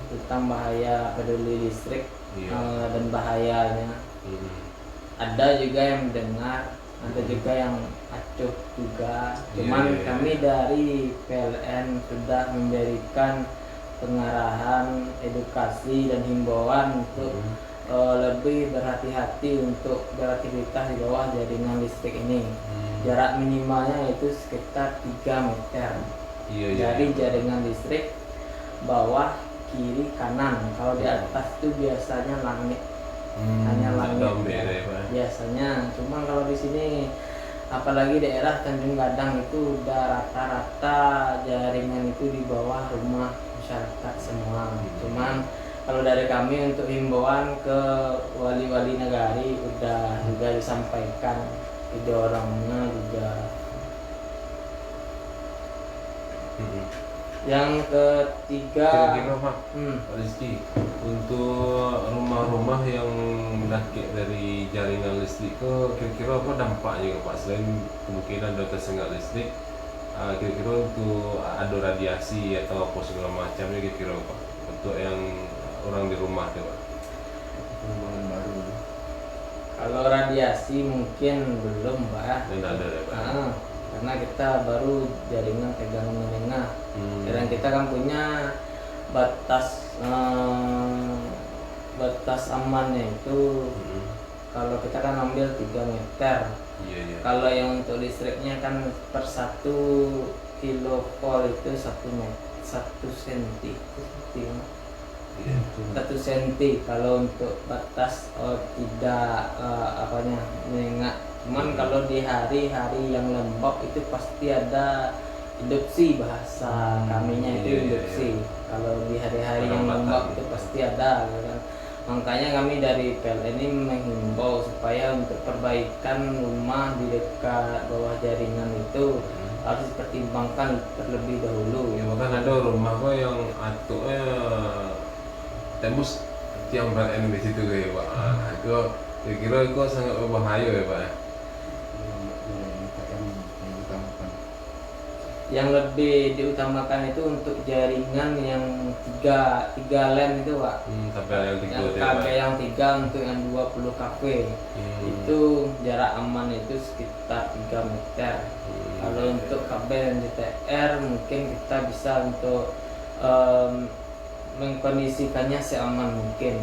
[SPEAKER 4] tentang bahaya peduli listrik dan bahayanya. Ada juga yang mendengar, ada juga yang acuh juga. Cuman kami dari PLN sudah memberikan pengarahan, edukasi dan himbauan untuk lebih berhati-hati untuk beraktivitas di bawah jaringan listrik ini. Jarak minimalnya itu sekitar 3 meter dari jaringan listrik, bawah, kiri, kanan. Kalau di atas itu biasanya langit, hanya langit biasanya. Cuma kalau di sini apalagi daerah Tanjung Gadang itu udah rata-rata jaringan itu di bawah rumah masyarakat semua. Cuman kalau dari kami untuk himbauan ke wali-wali negari udah juga disampaikan, didorongnya juga. Yang ketiga,
[SPEAKER 1] Kira-kira Pak, Pak Rizky, untuk rumah-rumah yang mendaki dari jaringan listrik ke kira-kira apa dampaknya Pak? Selain kemungkinan ada tersengat listrik, kira-kira untuk ada radiasi atau apa segala macamnya kira-kira Pak? Untuk yang orang di rumah tuh Pak.
[SPEAKER 3] Perumahan baru.
[SPEAKER 4] kalau radiasi mungkin belum Pak ya.
[SPEAKER 1] Dan ada ya Pak.
[SPEAKER 4] Karena kita baru jaringan pegang menengah. Dan kita kan punya batas batas amannya itu kalau kita kan ambil 3 meter.
[SPEAKER 1] Iya.
[SPEAKER 4] Kalau yang untuk listriknya kan per 1 kilovolt itu 1 senti.
[SPEAKER 1] Iya.
[SPEAKER 4] 1 senti kalau untuk batas tidak menengah. Cuman kalau di hari-hari yang lembab itu pasti ada induksi, bahasa kaminya itu
[SPEAKER 1] Iya.
[SPEAKER 4] induksi. Kalau di hari-hari yang
[SPEAKER 1] Perlambatan.
[SPEAKER 4] lembab itu pasti ada kan. Makanya kami dari PLN ini menghimbau supaya untuk perbaikan rumah di dekat bawah jaringan itu harus dipertimbangkan terlebih dahulu.
[SPEAKER 1] Ya bahkan ada rumah kok yang atuknya tembus tiang PLN di situ kayak Pak. Itu kira-kira itu sangat berbahaya ya Pak.
[SPEAKER 4] Yang lebih diutamakan itu untuk jaringan yang tiga LAN itu Pak.
[SPEAKER 1] Sampai yang tiga
[SPEAKER 4] Yang
[SPEAKER 1] ya, Pak.
[SPEAKER 4] KP yang 3 untuk yang 20 kV itu jarak aman itu sekitar 3 meter. Kalau untuk kabel NDTR mungkin kita bisa untuk mengkondisikannya seaman mungkin.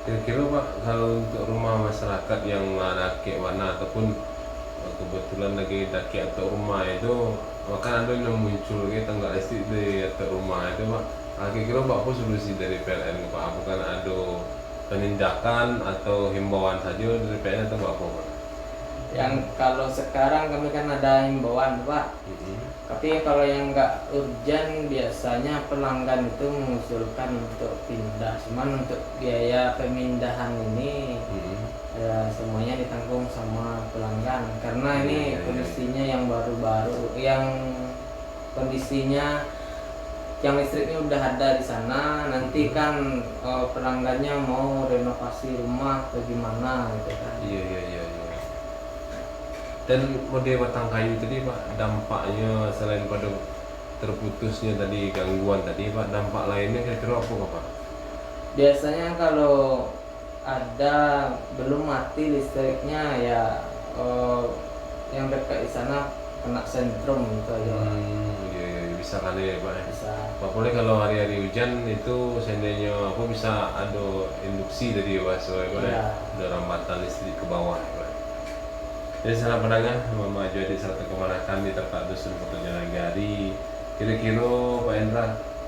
[SPEAKER 1] Kira-kira Pak, kalau untuk rumah masyarakat yang daki mana ataupun kebetulan lagi daki atau rumah itu, kan ada yang muncul lagi tangga listrik di atau rumah itu Pak. Kira-kira Pak, apa solusi dari PLN Pak? Apakah ada penindakan atau himbauan saja dari PLN atau apa Pak?
[SPEAKER 4] Yang kalau sekarang kami kan ada himbauan Pak. Tapi kalau yang nggak urgent biasanya pelanggan itu mengusulkan untuk pindah. Cuman untuk biaya pemindahan ini ya semuanya ditanggung sama pelanggan. Karena ini kondisinya yang baru-baru, yang kondisinya yang listriknya udah ada di sana. Nanti kan pelanggannya mau renovasi rumah atau gimana gitu kan.
[SPEAKER 1] Iya. Dan model batang kayu tadi Pak, dampaknya selain pada terputusnya tadi gangguan tadi Pak, dampak lainnya kira-kira apa Pak?
[SPEAKER 4] Biasanya kalau ada belum mati listriknya ya yang dekat di sana kena sentrum gitu aja Pak.
[SPEAKER 1] Iya, bisa kali ya Pak.
[SPEAKER 4] Bisa.
[SPEAKER 1] Pak boleh kalau hari-hari hujan itu seandainya apa bisa ada induksi tadi ya Pak, soalnya Pak,
[SPEAKER 4] Iya.
[SPEAKER 1] ada rambatan listrik ke bawah ya Pak. Jadi salah pendengar, Mama Jadi serta kemanakan di tempat dusun Kota Janagari. Kira-kira Pak Endra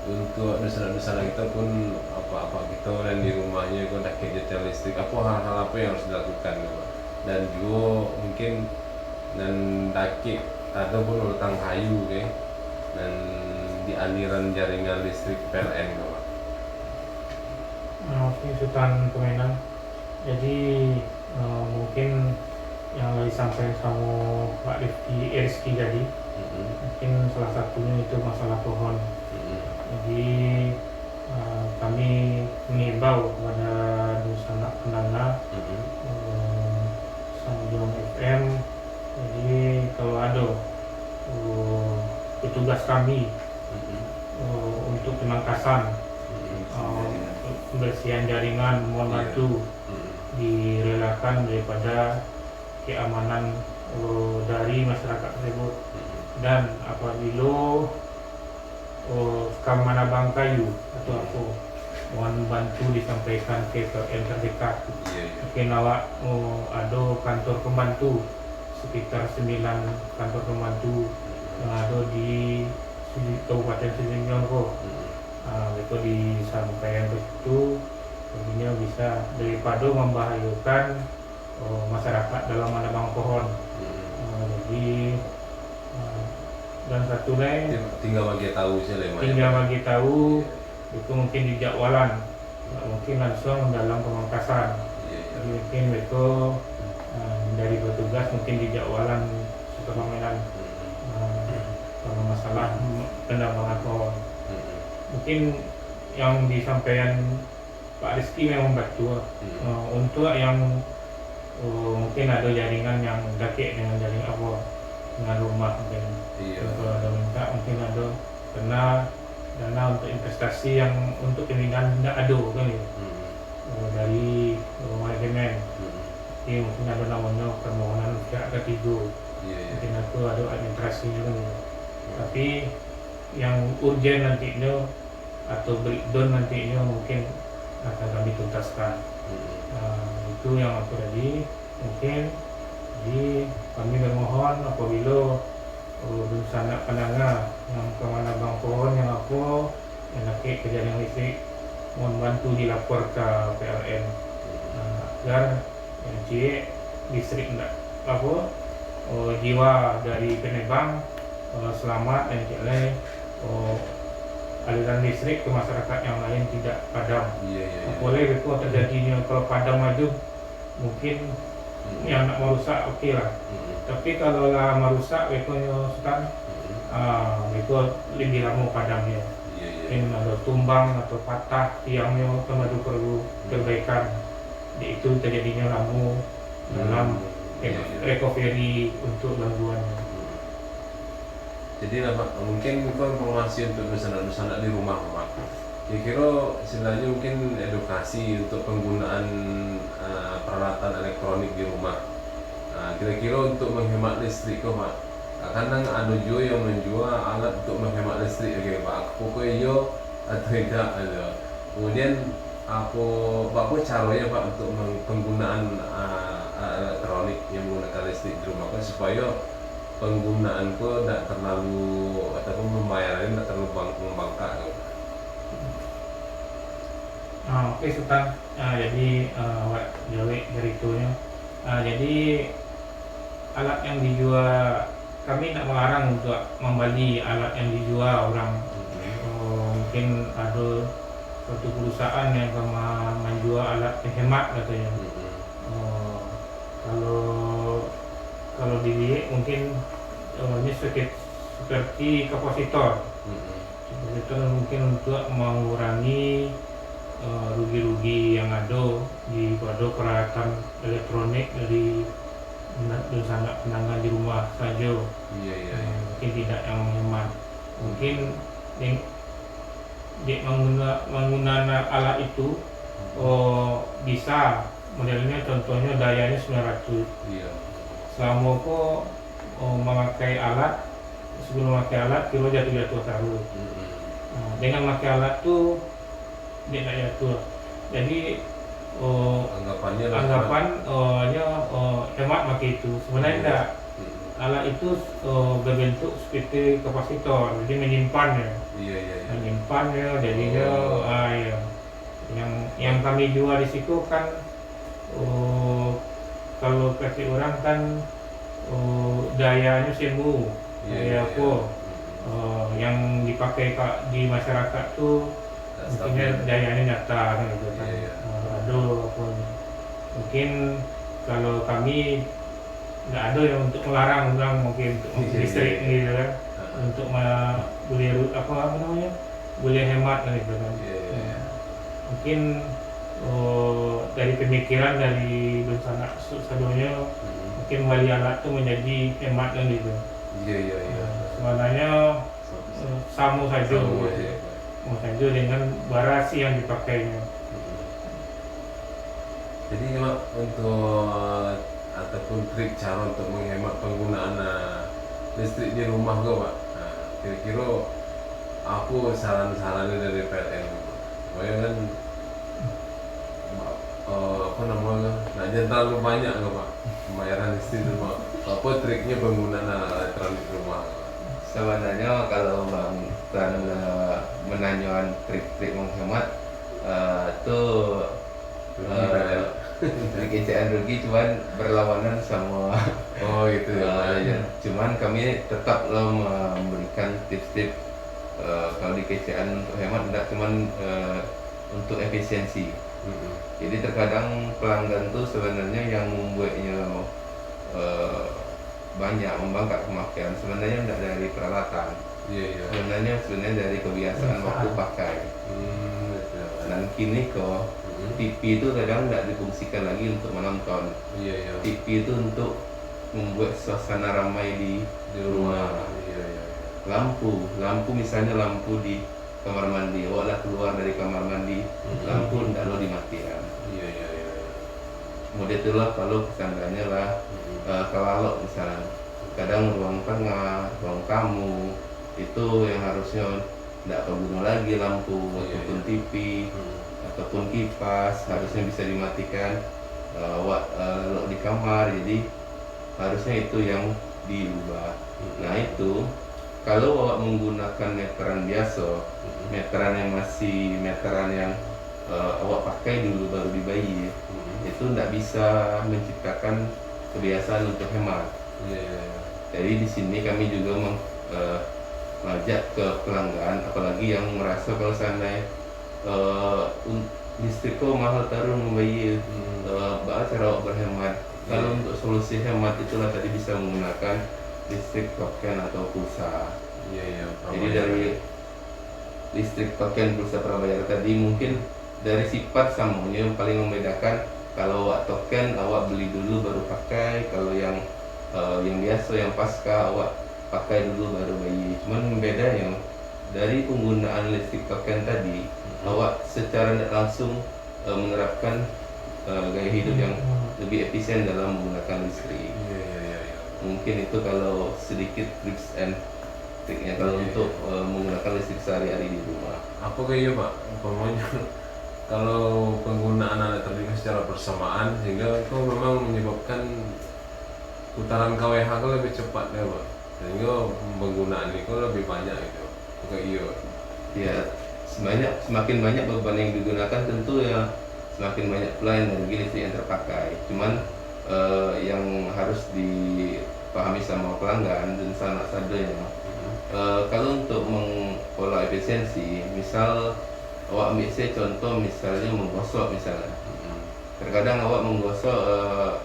[SPEAKER 1] untuk dusun-dusun kita pun apa-apa kita dan di rumahnya kau dah kerja listrik, apa hal-hal apa yang harus dilakukan Pak? Dan juga mungkin dan daki ataupun utang kayu dan di aliran jaringan listrik PLN Pak.
[SPEAKER 2] Oke, Sultan Kemenan. Jadi mungkin yang disampaikan sama Pak Rizky tadi, mungkin salah satunya itu masalah pohon. Jadi kami mengimbau kepada dusun anak pendana Sanjung FM. Jadi kalau ada petugas kami untuk pemangkasan pembersihan jaringan, mohon bantu direlakan daripada keamanan dari masyarakat tersebut. Dan apabila keamanan kayu atau apa, mohon bantu disampaikan ke PLN terdekat. Mungkin awak ada kantor pembantu sekitar 9 kantor pembantu yang ada di Kabupaten Seminyak kok. Itu disampaikan begitu, jadinya bisa daripada membahayakan masyarakat dalam menebang pohon. Jadi dan satu lagi
[SPEAKER 1] Tinggal bagi tahu sih lah.
[SPEAKER 2] tinggal bagi tahu itu mungkin di jadwalan, mungkin langsung dalam pemangkasan. Jadi mungkin itu dari petugas mungkin di jadwalan permainan kalau masalah penebangan pohon. Mungkin yang disampaikan Pak Rizky memang betul. Untuk yang mungkin ada jaringan yang dekik dengan jaringan apa dengan rumah mungkin kalau ada minta mungkin ada karena dana untuk investasi yang untuk pembinaan tidak ada kan gitu. Dari manajemen. Jadi mungkin ada namanya permohonan pihak ketiga. Mungkin aku ada administrasinya kan gitu. Tapi yang urgent nantinya atau breakdown nantinya mungkin akan kami tuntaskan. Itu yang aku tadi mungkin. Jadi kami bermohon apabila bencana penangga yang kemana bang pohon yang aku yang nakik kejadian listrik mohon bantu dilapor ke PLN agar listrik tidak apa jiwa dari penebang selamat dan aliran listrik ke masyarakat yang lain tidak padam. Boleh itu terjadinya kalau padam aja mungkin yang nak merusak okey lah. Tapi kalau lah merusak ekonya sekarang itu lebih lama padamnya. Mungkin ada tumbang atau patah tiangnya perlu perbaikan. Itu terjadinya lama dalam recovery untuk gangguannya.
[SPEAKER 1] Jadi mungkin itu informasi untuk anak-anak di rumah Pak. Kira-kira istilahnya mungkin edukasi untuk penggunaan peralatan elektronik di rumah. Kira-kira untuk menghemat listrik kok Pak. Kadang ada juga yang menjual alat untuk menghemat listrik Pak. Pokoknya yo atau tidak ada. Kemudian apa caranya Pak untuk penggunaan elektronik yang menggunakan listrik di rumah kan supaya penggunaanku tidak terlalu ataupun pembayarannya tidak terlalu membangkak.
[SPEAKER 2] Oke Sultan, jadi Jawi dari itunya. Jadi alat yang dijual kami tidak melarang untuk membeli alat yang dijual orang. Mungkin ada suatu perusahaan yang menjual alat penghemat katanya. Kalau dilihat mungkin ini seperti kapasitor. Itu mungkin untuk mengurangi rugi-rugi yang ada pada peralatan elektronik dari sangat penangga di rumah saja. Mungkin tidak yang hemat. Mungkin menggunakan alat itu bisa modelnya contohnya dayanya 900. Selama kok memakai alat sebelum memakai alat kilo jatuh taruh. Dengan memakai alat tuh dia tak jatuh. Jadi anggapan hemat pakai itu. Sebenarnya tidak. Alat itu berbentuk seperti kapasitor, jadi menyimpannya. Menyimpannya, jadinya yang kami jual di situ kan kalau kasih orang kan dayanya semu, daya apa yang dipakai di masyarakat tuh mungkin dayanya nyata kan gitu kan. Mungkin kalau kami nggak ada yang untuk melarang orang mungkin untuk listrik gitu kan, untuk boleh hemat gitu kan. Mungkin dari pemikiran dari bencana sebelumnya mungkin wali alat itu menjadi hemat kan gitu. Sebenarnya sama saja dengan barasi yang dipakainya.
[SPEAKER 1] Jadi Mak, untuk ataupun trik cara untuk menghemat penggunaan listrik di rumah kau Pak, kira-kira aku saran-sarannya dari PLN supaya kan nak jangan terlalu banyak nggak Pak pembayaran listrik di rumah. Apa triknya penggunaan elektronik di rumah?
[SPEAKER 3] Sebenarnya kalau Bang Tan menanyakan trik-trik menghemat itu Di KCN rugi cuman berlawanan sama
[SPEAKER 1] Oh gitu ya.
[SPEAKER 3] ya. Cuman kami tetap memberikan tips-tips kalau di KCN untuk hemat tidak cuman untuk efisiensi. Jadi terkadang pelanggan tuh sebenarnya yang membuatnya banyak membangkak pemakaian sebenarnya tidak dari peralatan.
[SPEAKER 1] Iya.
[SPEAKER 3] Sebenarnya dari kebiasaan waktu pakai.
[SPEAKER 1] Gitu.
[SPEAKER 3] Dan kini kok TV itu kadang tidak difungsikan lagi untuk menonton.
[SPEAKER 1] Iya.
[SPEAKER 3] TV itu untuk membuat suasana ramai di rumah.
[SPEAKER 1] Iya.
[SPEAKER 3] Lampu misalnya lampu di kamar mandi, awaklah keluar dari kamar mandi, lampu tidak lo dimatikan.
[SPEAKER 1] Iya.
[SPEAKER 3] Kemudian itulah kalau seandainya lah kalau misalnya kadang ruang tengah, ruang tamu itu yang harusnya tidak keguna lagi lampu ataupun TV ataupun kipas harusnya bisa dimatikan di kamar, jadi harusnya itu yang diubah. Nah itu kalau awak menggunakan meteran biasa, meteran yang masih meteran yang awak pakai dulu baru dibayi, itu tidak bisa menciptakan kebiasaan untuk hemat.
[SPEAKER 1] Iya.
[SPEAKER 3] Jadi di sini kami juga mengajak ke pelanggan, apalagi yang merasa kalau seandainya listrik kok mahal taruh membayi, bagaimana cara awak berhemat. Kalau untuk solusi hemat itulah tadi bisa menggunakan listrik token atau pulsa.
[SPEAKER 1] Iya.
[SPEAKER 3] Jadi dari listrik token pulsa prabayar tadi mungkin dari sifat samanya yang paling membedakan. Kalau awak token awak beli dulu baru pakai, kalau yang biasa yang pasca awak pakai dulu baru bayi. Cuman beda yang dari penggunaan listrik token tadi awak secara tidak langsung menerapkan gaya hidup yang lebih efisien dalam menggunakan listrik.
[SPEAKER 1] Iya.
[SPEAKER 3] Mungkin itu kalau sedikit tips and triknya kalau untuk menggunakan listrik sehari-hari di rumah.
[SPEAKER 1] Apa kayaknya Pak? Umpamanya kalau penggunaan elektronik secara bersamaan sehingga itu memang menyebabkan putaran KWH itu lebih cepat ya Pak, sehingga penggunaan itu lebih banyak itu. Kayak iya.
[SPEAKER 3] Ya, semakin banyak beban yang digunakan tentu ya semakin banyak pula energi listrik yang terpakai. Cuman yang harus dipahami sama pelanggan dan sanak sadanya, kalau untuk mengolah efisiensi, misal awak ambil saya contoh misalnya menggosok misalnya. Terkadang awak menggosok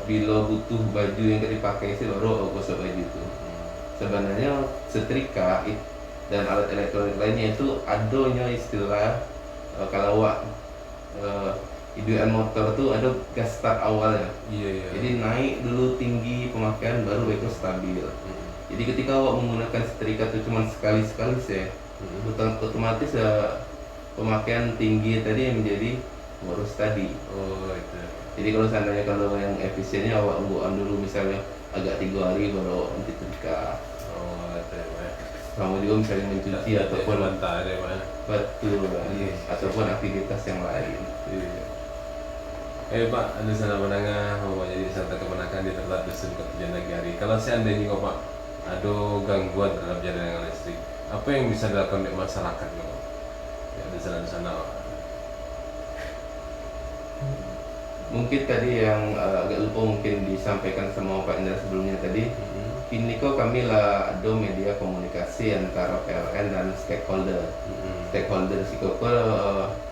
[SPEAKER 3] bila butuh baju yang dipakai sih baru awak gosok baju itu. Sebenarnya setrika dan alat elektronik lainnya itu adanya istilah kalau awak hidupkan motor tuh ada gas start awalnya.
[SPEAKER 1] Iya.
[SPEAKER 3] Jadi naik dulu tinggi pemakaian baru itu stabil. Jadi ketika awak menggunakan setrika itu cuma sekali-sekali saya otomatis pemakaian tinggi tadi yang menjadi boros tadi.
[SPEAKER 1] Oh itu.
[SPEAKER 3] Jadi kalau seandainya kalau yang efisiennya awak buang dulu misalnya agak 3 hari baru nanti setrika.
[SPEAKER 1] Oh itu ya.
[SPEAKER 3] Sama juga misalnya mencuci ataupun
[SPEAKER 1] lantai ya Pak.
[SPEAKER 3] betul
[SPEAKER 1] Iya.
[SPEAKER 3] ataupun aktivitas yang lain.
[SPEAKER 1] Iya. Pak, ada sana menengah mau jadi serta kemenakan di tempat dusun ketujuan lagi hari. Kalau seandainya kok Pak ada gangguan terhadap jaringan listrik, apa yang bisa dilakukan oleh masyarakat Pak? Ya di sana Pak.
[SPEAKER 3] Mungkin tadi yang agak lupa mungkin disampaikan sama Pak Indra sebelumnya tadi. Kini kok kami lah ada media komunikasi antara PLN dan stakeholder. Stakeholder sih kok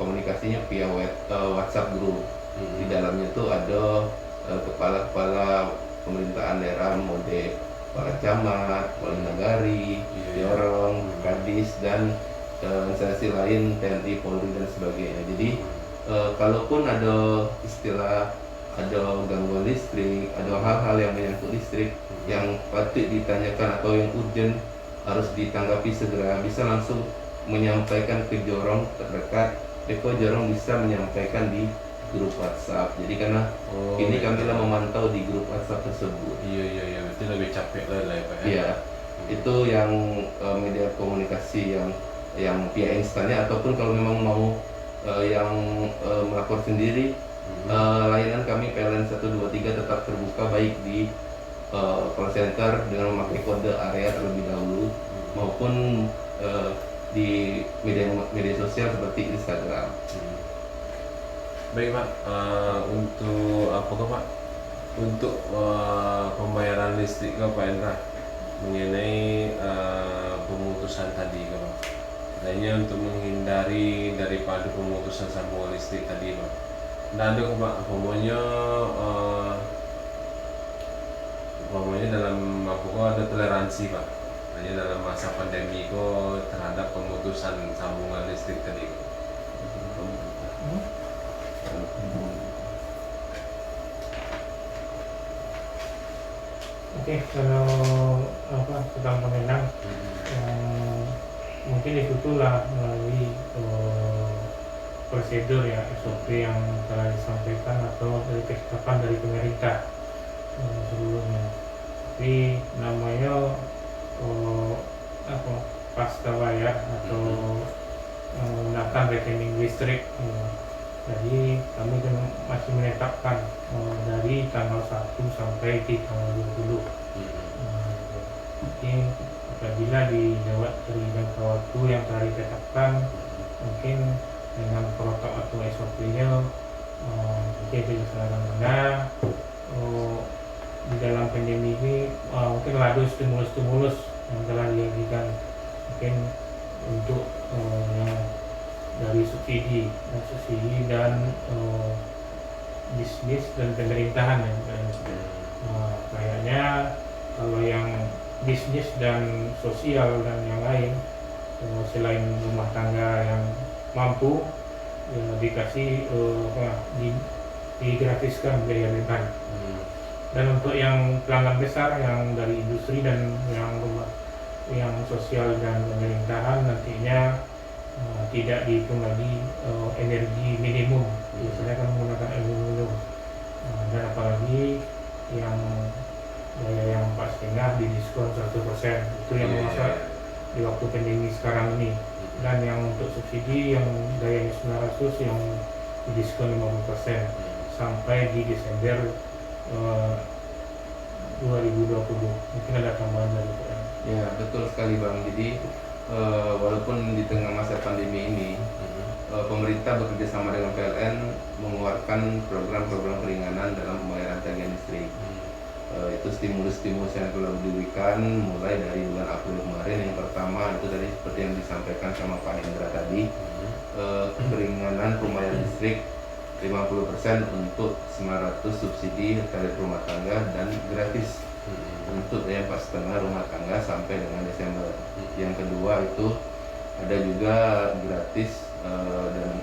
[SPEAKER 3] komunikasinya via WhatsApp group. Di dalamnya tuh ada kepala-kepala pemerintahan daerah, mode kepala camat, wali nagari, Yorong, Kadis dan instansi lain TNI, Polri dan sebagainya. Jadi kalaupun ada istilah ada gangguan listrik, ada hal-hal yang menyangkut listrik yang patut ditanyakan atau yang urgent harus ditanggapi segera, bisa langsung menyampaikan ke Jorong terdekat. Eko Jorong bisa menyampaikan di grup WhatsApp. Jadi karena ini kami lah memantau di grup WhatsApp tersebut.
[SPEAKER 1] Iya, berarti lebih capek lah ya Pak ya.
[SPEAKER 3] Iya, itu yang media komunikasi yang via instannya ataupun kalau memang mau yang melapor sendiri, layanan kami PLN 123 tetap terbuka baik di call center dengan memakai kode area terlebih dahulu maupun di media sosial seperti Instagram.
[SPEAKER 1] Baik Pak, untuk apa kok Pak? Untuk pembayaran listrik ke Pak Endra mengenai pemutusan tadi ke Pak. Katanya untuk menghindari daripada pemutusan sambungan listrik tadi Pak. Nah ada kok Pak, umpamanya dalam apa kok ada toleransi Pak. Hanya dalam masa pandemi kok terhadap pemutusan sambungan listrik tadi.
[SPEAKER 2] Oke, kalau apa tentang pemenang mungkin itu tuh lah melalui prosedur ya SOP yang telah disampaikan atau dari ketetapan dari pemerintah sebelumnya. Tapi namanya apa pasca bayar atau menggunakan rekening listrik. Jadi kami kan masih menetapkan dari tanggal 1 sampai di tanggal 20. Jadi apabila dilewat dari jangka waktu yang telah ditetapkan, mungkin dengan protokol atau SOP-nya mungkin dilaksanakan benar. Di dalam pandemi ini mungkin ladu stimulus yang telah dijanjikan mungkin untuk yang dari subsidi dan bisnis dan pemerintahan ya. Kayaknya kalau yang bisnis dan sosial dan yang lain selain rumah tangga yang mampu ya, dikasih digratiskan biaya beban. Dan untuk yang pelanggan besar yang dari industri dan yang sosial dan pemerintahan nantinya tidak dihitung lagi energi minimum. Biasanya kan menggunakan energi minimum. Dan apalagi yang daya yang 4,5 didiskon 100%. Itu yang masa di waktu pandemi sekarang ini. Dan yang untuk subsidi yang dayanya 900 yang didiskon 50% sampai di Desember 2020. Mungkin ada tambahan dari Pak.
[SPEAKER 3] Ya betul sekali Bang. Jadi walaupun di tengah masa pandemi ini pemerintah bekerja sama dengan PLN mengeluarkan program-program keringanan dalam pembayaran tagihan listrik. Itu stimulus-stimulus yang telah diberikan mulai dari bulan April kemarin. Yang pertama itu tadi seperti yang disampaikan sama Pak Hendra tadi, keringanan pembayaran listrik 50% untuk 900 subsidi tarif rumah tangga dan gratis untuk yang 4,5 rumah tangga sampai dengan Desember. Yang kedua itu ada juga gratis dan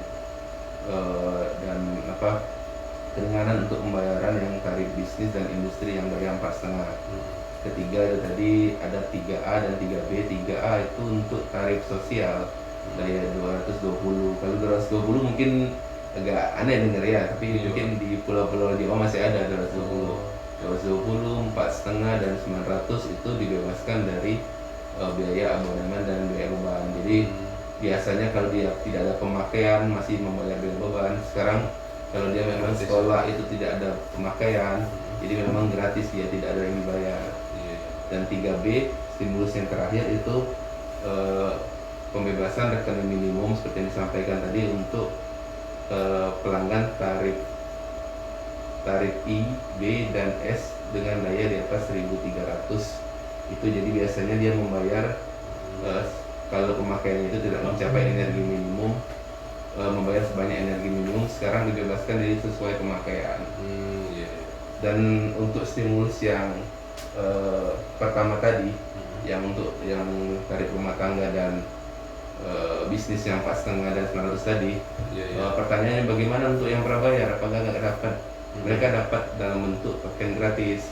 [SPEAKER 3] keringanan untuk pembayaran yang tarif bisnis dan industri yang dari 4,5. Ketiga itu tadi ada 3A dan 3B. 3A itu untuk tarif sosial daya 220. Kalau 220 mungkin agak aneh dengar ya, tapi mungkin di pulau-pulau Jawa masih ada 220. 220, 4,5 dan 900 itu dibebaskan dari biaya abonemen dan biaya beban. Jadi biasanya kalau dia tidak ada pemakaian masih membayar biaya beban. Sekarang kalau dia memang sekolah itu tidak ada pemakaian, jadi memang gratis, dia tidak ada yang dibayar. Dan 3B stimulus yang terakhir itu pembebasan rekening minimum seperti yang disampaikan tadi untuk pelanggan tarif I, B, dan S dengan daya di atas 1.300. Itu jadi biasanya dia membayar kalau pemakaiannya itu tidak mencapai energi minimum, membayar sebanyak energi minimum, sekarang dibebaskan dari sesuai pemakaian. Dan untuk stimulus yang pertama tadi, yang untuk yang tarif rumah tangga dan bisnis yang 4,5 dan 900 tadi, pertanyaannya bagaimana untuk yang prabayar, apakah nggak dapat? Mereka dapat dalam bentuk token gratis.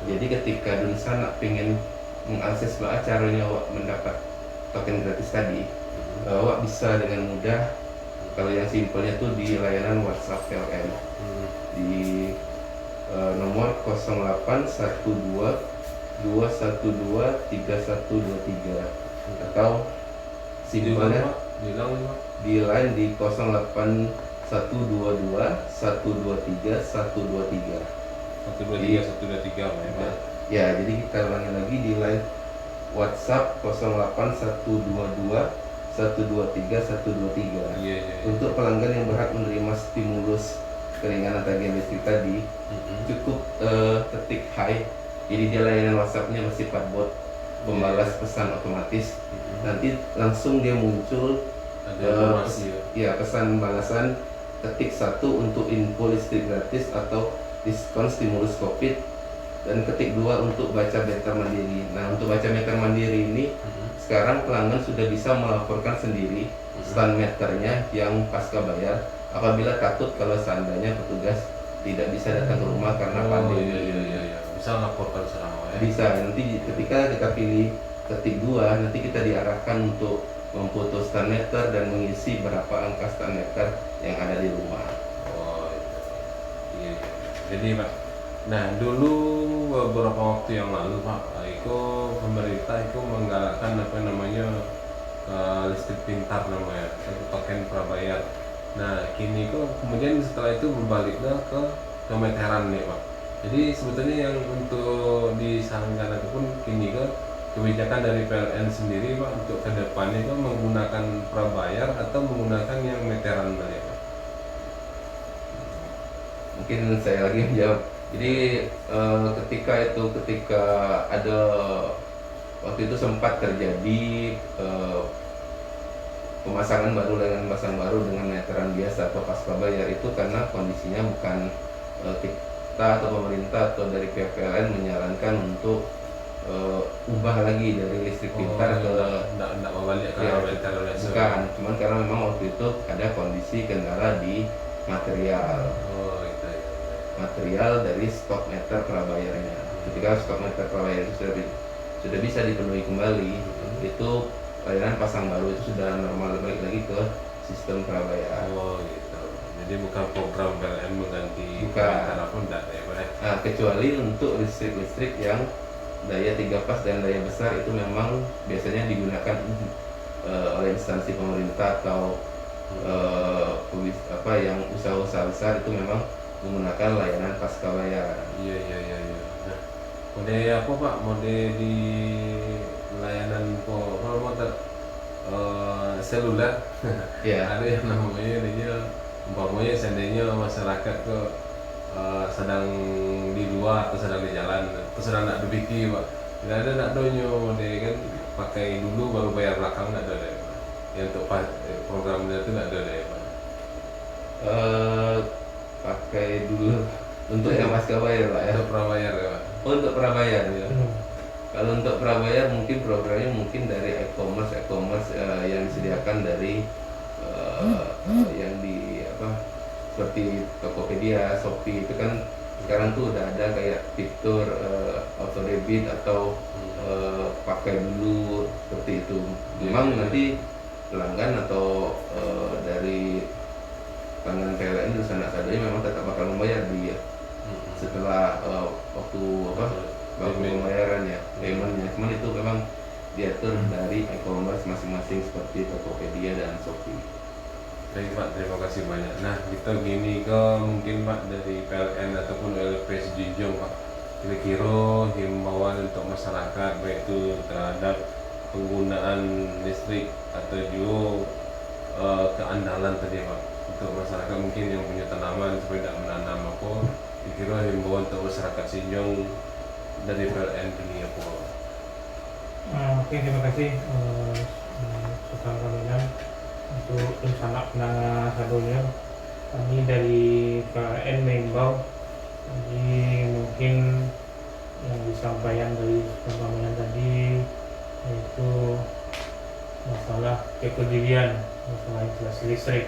[SPEAKER 3] Jadi ketika Dunsana pengen mengakses caranya awak mendapat token gratis tadi, awak bisa dengan mudah, kalau yang simpelnya tuh di layanan WhatsApp PLN di nomor 0812 212 3123 atau simpelnya di line di 08 122 123 123
[SPEAKER 1] 123
[SPEAKER 3] ya. Jadi kita ulangi lagi di line WhatsApp 08 122 123 123.
[SPEAKER 1] Iya, iya.
[SPEAKER 3] Untuk pelanggan yang berhak menerima stimulus keringanan tagihan listrik tadi, cukup ketik hi. Jadi dia layanan WhatsApp-nya bersifat bot pembalas pesan otomatis. Nanti langsung dia muncul
[SPEAKER 1] Ada informasi ya.
[SPEAKER 3] pesan balasan, ketik 1 untuk info listrik gratis atau diskon stimulus COVID, dan ketik 2 untuk baca meter mandiri. Nah, untuk baca meter mandiri ini sekarang pelanggan sudah bisa melaporkan sendiri stand meternya yang pasca bayar apabila takut kalau seandainya petugas tidak bisa datang ke rumah karena pandemi.
[SPEAKER 1] Iya. Bisa laporkan selama ya.
[SPEAKER 3] Bisa, nanti ketika kita pilih ketik 2, nanti kita diarahkan untuk memfoto stand meter dan mengisi berapa angka stand meter yang ada di rumah.
[SPEAKER 1] Oh iya. Jadi Pak, nah dulu beberapa waktu yang lalu Pak, pemerintah menggalakkan apa namanya listrik pintar namanya, token prabayar. Nah kini kemudian setelah itu berbaliklah ke meteran nih Pak. Jadi sebetulnya yang untuk disarankan ataupun kini kebijakan dari PLN sendiri Pak untuk kedepannya menggunakan prabayar atau menggunakan yang meteran tadi Pak?
[SPEAKER 3] Mungkin saya lagi menjawab. Jadi ketika ada waktu itu sempat terjadi pemasangan baru dengan pasang baru dengan meteran biasa atau pasca bayar, itu karena kondisinya bukan kita atau pemerintah atau dari pihak PLN menyarankan untuk ubah lagi dari listrik pintar ke
[SPEAKER 1] enggak membalik ke meteran biasa.
[SPEAKER 3] Bukan, cuman karena memang waktu itu ada kondisi kendala di material. Material dari stok meter prabayarnya. Ketika stok meter prabayar itu sudah bisa dipenuhi kembali, itu layanan pasang baru itu sudah normal, balik lagi ke sistem prabayar.
[SPEAKER 1] Oh gitu. Jadi bukan program PLN mengganti
[SPEAKER 3] Bukan.
[SPEAKER 1] meter pun enggak ya Pak.
[SPEAKER 3] Nah, kecuali untuk listrik yang daya 3 fase dan daya besar itu memang biasanya digunakan oleh instansi pemerintah atau yang usaha-usaha besar itu memang menggunakan layanan pasca bayar.
[SPEAKER 1] Iya. Nah, mode apa Pak? Mode di layanan motor seluler.
[SPEAKER 3] Ya.
[SPEAKER 1] Ada yang namanya umpamanya seandainya masyarakat sedang di luar atau sedang di jalan atau sedang nak dubiki Pak, tidak ada nak donyo mode kan pakai dulu baru bayar belakang, tidak ada Pak. Yang untuk programnya itu tidak ada Pak.
[SPEAKER 3] Pakai dulu untuk yang pasca bayar Pak ya.
[SPEAKER 1] Untuk prabayar ya Pak.
[SPEAKER 3] Oh, untuk prabayar ya.
[SPEAKER 2] Hmm.
[SPEAKER 3] Kalau untuk prabayar mungkin programnya dari e-commerce yang disediakan dari yang di seperti Tokopedia, Shopee, itu kan sekarang tuh udah ada kayak fitur auto debit atau pakai dulu seperti itu. Memang nanti pelanggan atau dari pelanggan PLN itu sanak sadanya memang tetap bakal membayar di setelah waktu pembayaran ya, paymentnya. Cuman itu memang diatur dari e-commerce masing-masing seperti Tokopedia dan Shopee.
[SPEAKER 1] Baik Pak, terima kasih banyak. Nah, kita gini mungkin Pak dari PLN ataupun LPS Jinjong Pak, kira-kira himbauan untuk masyarakat baik itu terhadap penggunaan listrik atau juga keandalan tadi Pak, untuk masyarakat mungkin yang punya tanaman supaya tidak menanam apa, kira-kira himbauan untuk masyarakat Jinjong dari PLN ini apa?
[SPEAKER 2] Oke, terima kasih Sultan Kamilan untuk rencana penanganan sadonya. Kami dari PLN mengimbau, jadi mungkin yang disampaikan dari Sultan Kamilan tadi yaitu masalah kepedulian masalah instalasi listrik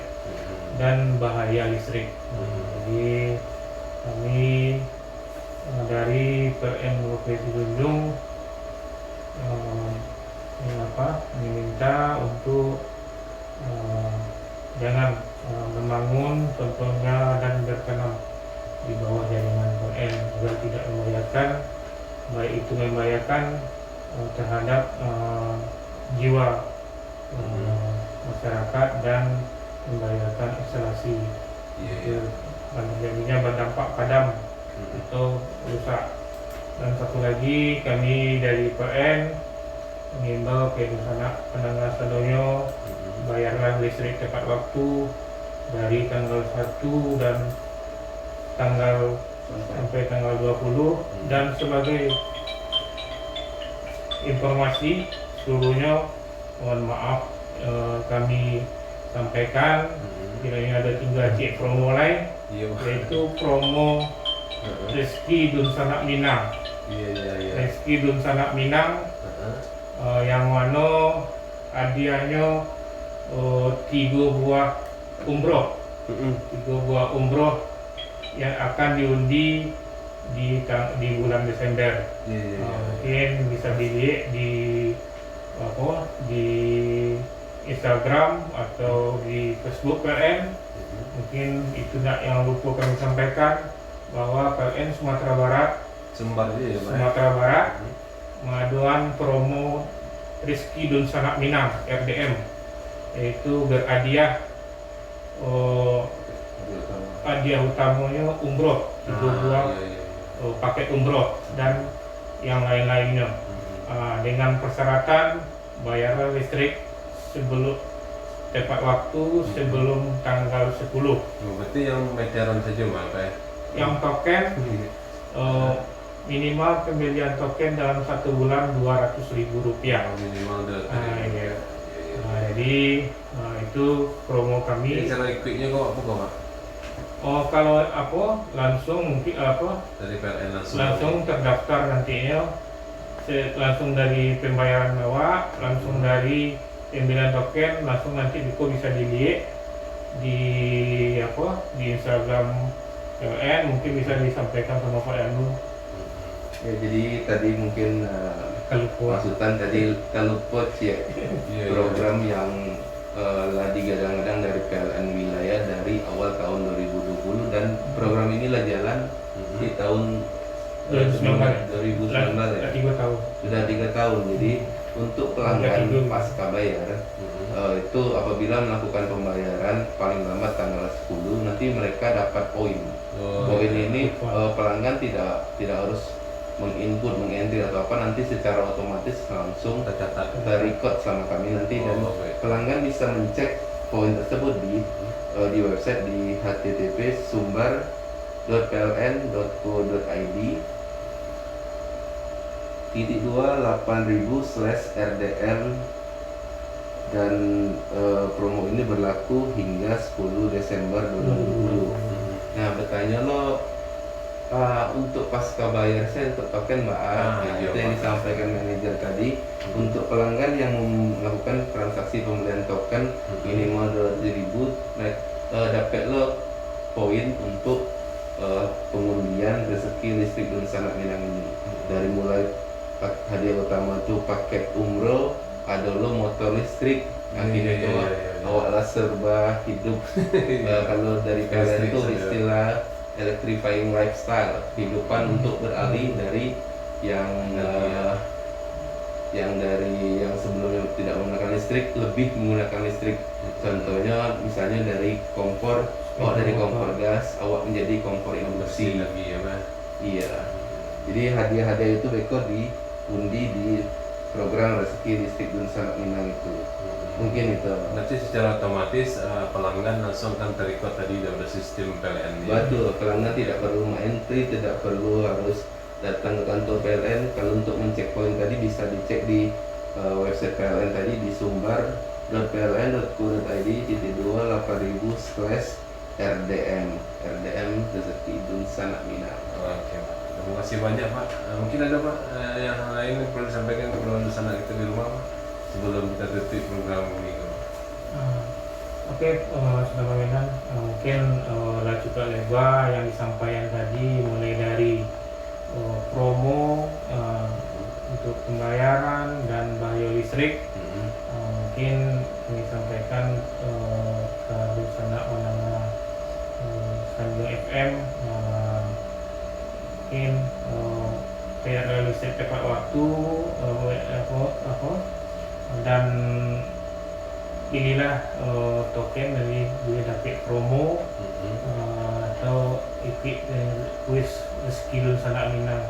[SPEAKER 2] dan bahaya listrik. Jadi kami dari PLN Provinsi Jinjong meminta untuk jangan membangun contohnya dan bertanam di bawah jaringan PLN agar tidak membahayakan, baik itu membahayakan terhadap jiwa masyarakat dan membahayakan instalasi. Dan terjadinya berdampak padam atau rusak. Dan satu lagi, kami dari PLN mengimbau ke Dusana Penanggal Sadonyo bayarlah listrik tepat waktu dari tanggal 1 dan tanggal sampai tanggal 20. Dan sebagai informasi seluruhnya, mohon maaf kami sampaikan kiranya ada 3 cek promo lain,
[SPEAKER 1] Iya, Pak.
[SPEAKER 2] yaitu promo Rezeki Dun Sanak Minang.
[SPEAKER 1] Iya.
[SPEAKER 2] Rezeki Dun Sanak Minang
[SPEAKER 1] Heeh.
[SPEAKER 2] yang mana hadiahnya 3 buah umroh, 3 buah umroh yang akan diundi di bulan Desember.
[SPEAKER 1] Iya.
[SPEAKER 2] Mungkin bisa dilihat di Instagram atau di Facebook PLN. Mungkin itu yang lupa kami sampaikan bahwa PLN Sumatera Barat
[SPEAKER 1] Sumbar dia ya, Pak.
[SPEAKER 2] Sumatera Barat mengaduan promo Rezeki Dun Sanak Minang RDM, yaitu berhadiah hadiah utamanya umroh, 3 buah paket umroh dan yang lain-lainnya. Dengan persyaratan bayar listrik sebelum tepat waktu sebelum tanggal 10.
[SPEAKER 1] Berarti yang meteran saja, Pak ya?
[SPEAKER 2] Yang token minimal pembelian token dalam 1 bulan Rp200.000.
[SPEAKER 1] Minimal
[SPEAKER 2] Iya. Jadi itu promo
[SPEAKER 1] Ini
[SPEAKER 2] kami.
[SPEAKER 1] cara ikutnya kok apa kok, Pak?
[SPEAKER 2] Kalau langsung mungkin
[SPEAKER 1] Dari PLN
[SPEAKER 2] langsung terdaftar nantinya, langsung dari pembayaran bawah, langsung dari pembelian token, langsung nanti bisa dilihat di Instagram PLN, mungkin bisa disampaikan sama Pak Yanu.
[SPEAKER 3] Ya, jadi tadi mungkin masukan tadi kalau pot ya program yang lah digadang-gadang dari PLN wilayah dari awal tahun 2020, dan program inilah jalan di tahun 2019 ya.
[SPEAKER 2] 3 tahun.
[SPEAKER 3] Sudah 3 tahun. Jadi untuk pelanggan pasca bayar itu apabila melakukan pembayaran paling lambat tanggal 10, nanti mereka dapat poin. Poin ini pelanggan tidak harus menginput, mengentry atau apa, nanti secara otomatis langsung
[SPEAKER 1] tercatat,
[SPEAKER 3] terrecord sama kami nanti, dan pelanggan bisa mencek poin tersebut di website di http://sumbar.pln.co.id /8000/rdm, dan promo ini berlaku hingga 10 Desember 2020. Nah, bertanya lo untuk pasca bayar saya untuk token Mbak itu yang disampaikan manajer tadi. Untuk pelanggan yang melakukan transaksi pembelian token minimal 200.000, dapat lo poin untuk pengundian rezeki listrik Dun Sanak Minang ini. Dari mulai hadiah utama tuh paket umroh, ada lo motor listrik, akhirnya itu awaklah serba hidup. Kalau dari PLN itu istilah electrifying lifestyle, kehidupan untuk beralih dari yang sebelumnya tidak menggunakan listrik lebih menggunakan listrik. Contohnya misalnya dari kompor gas awak menjadi kompor yang bersih
[SPEAKER 1] lagi ya, Mas.
[SPEAKER 3] Iya. Jadi hadiah-hadiah itu beko diundi di program rezeki listrik Dun Sanak Minang itu. Mungkin itu.
[SPEAKER 1] Nanti secara otomatis pelanggan langsung kan terikut tadi dari sistem PLN.
[SPEAKER 3] Betul, pelanggan tidak perlu entry, tidak perlu harus datang ke kantor PLN. Kalau untuk mencek poin tadi bisa dicek di website PLN tadi di sumbar.pln.co.id /8000/rdm rezeki Dun Sanak Minang.
[SPEAKER 1] Oke, Pak. Terima kasih banyak, Pak. Mungkin ada, Pak, yang lain yang perlu disampaikan kepada sana kita di rumah, Pak, sebelum kita tutup program ini, Pak.
[SPEAKER 2] Oke, sudah Menan, mungkin lah juga lebar yang disampaikan tadi, mulai dari promo untuk pembayaran dan bahaya listrik. Mungkin kami sampaikan ke sana menengah Tanjung FM, mungkin bayar listrik tepat waktu, dan inilah token dari boleh dapat promo atau ikut kuis rezeki Dun Sanak Minang.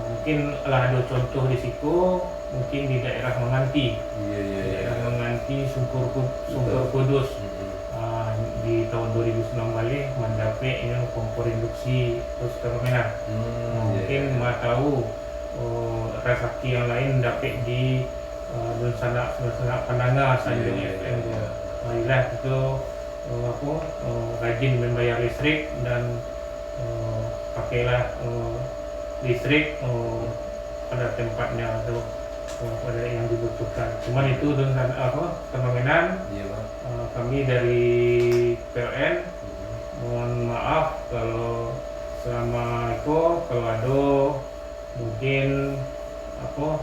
[SPEAKER 2] Mungkin lah ada contoh di situ, mungkin di daerah Menganti.
[SPEAKER 1] Iya.
[SPEAKER 2] Daerah Menganti seperti Sungkur Kudus. Di tahun 2009 balik mendapat ini kompor induksi terus terminal. Mungkin mau tahu rezeki yang lain dapat di Dunsana Pandanga Sanjung FM. Marilah itu rajin membayar listrik dan pakailah listrik pada tempatnya atau pada yang dibutuhkan. Cuman itu dengan kemungkinan kami dari PLN mohon maaf kalau selama itu kalau ada mungkin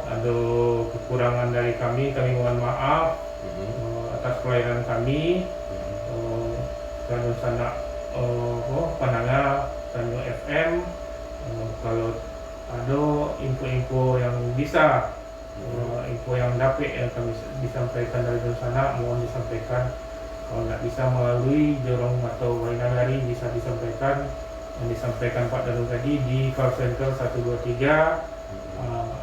[SPEAKER 2] ada kekurangan dari kami mohon maaf atas pelayanan kami. Kalau sana Pananga Tanjung FM, kalau ada info-info yang bisa info yang dapat yang kami disampaikan dari sana mohon disampaikan. Kalau nggak bisa melalui jorong atau Wainagari bisa disampaikan yang disampaikan Pak Danu tadi di call center 123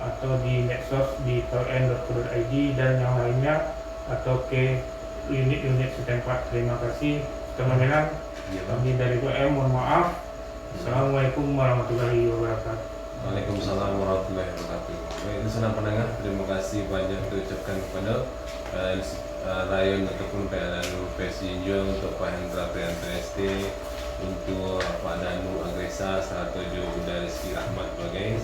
[SPEAKER 2] atau di medsos di pln.co.id dan yang lainnya atau ke unit-unit setempat. Terima kasih teman-teman. Kami dari PM mohon maaf. Assalamualaikum warahmatullahi wabarakatuh.
[SPEAKER 1] Waalaikumsalam warahmatullahi wabarakatuh. Baik, Dunsana pendengar, terima kasih banyak diucapkan kepada Rayon ataupun PLN Pesi Junjung, untuk Pak Hendra Priantresti, untuk Pak Danu Agresa, Saratojo Bunda Rizky Ahmad sebagai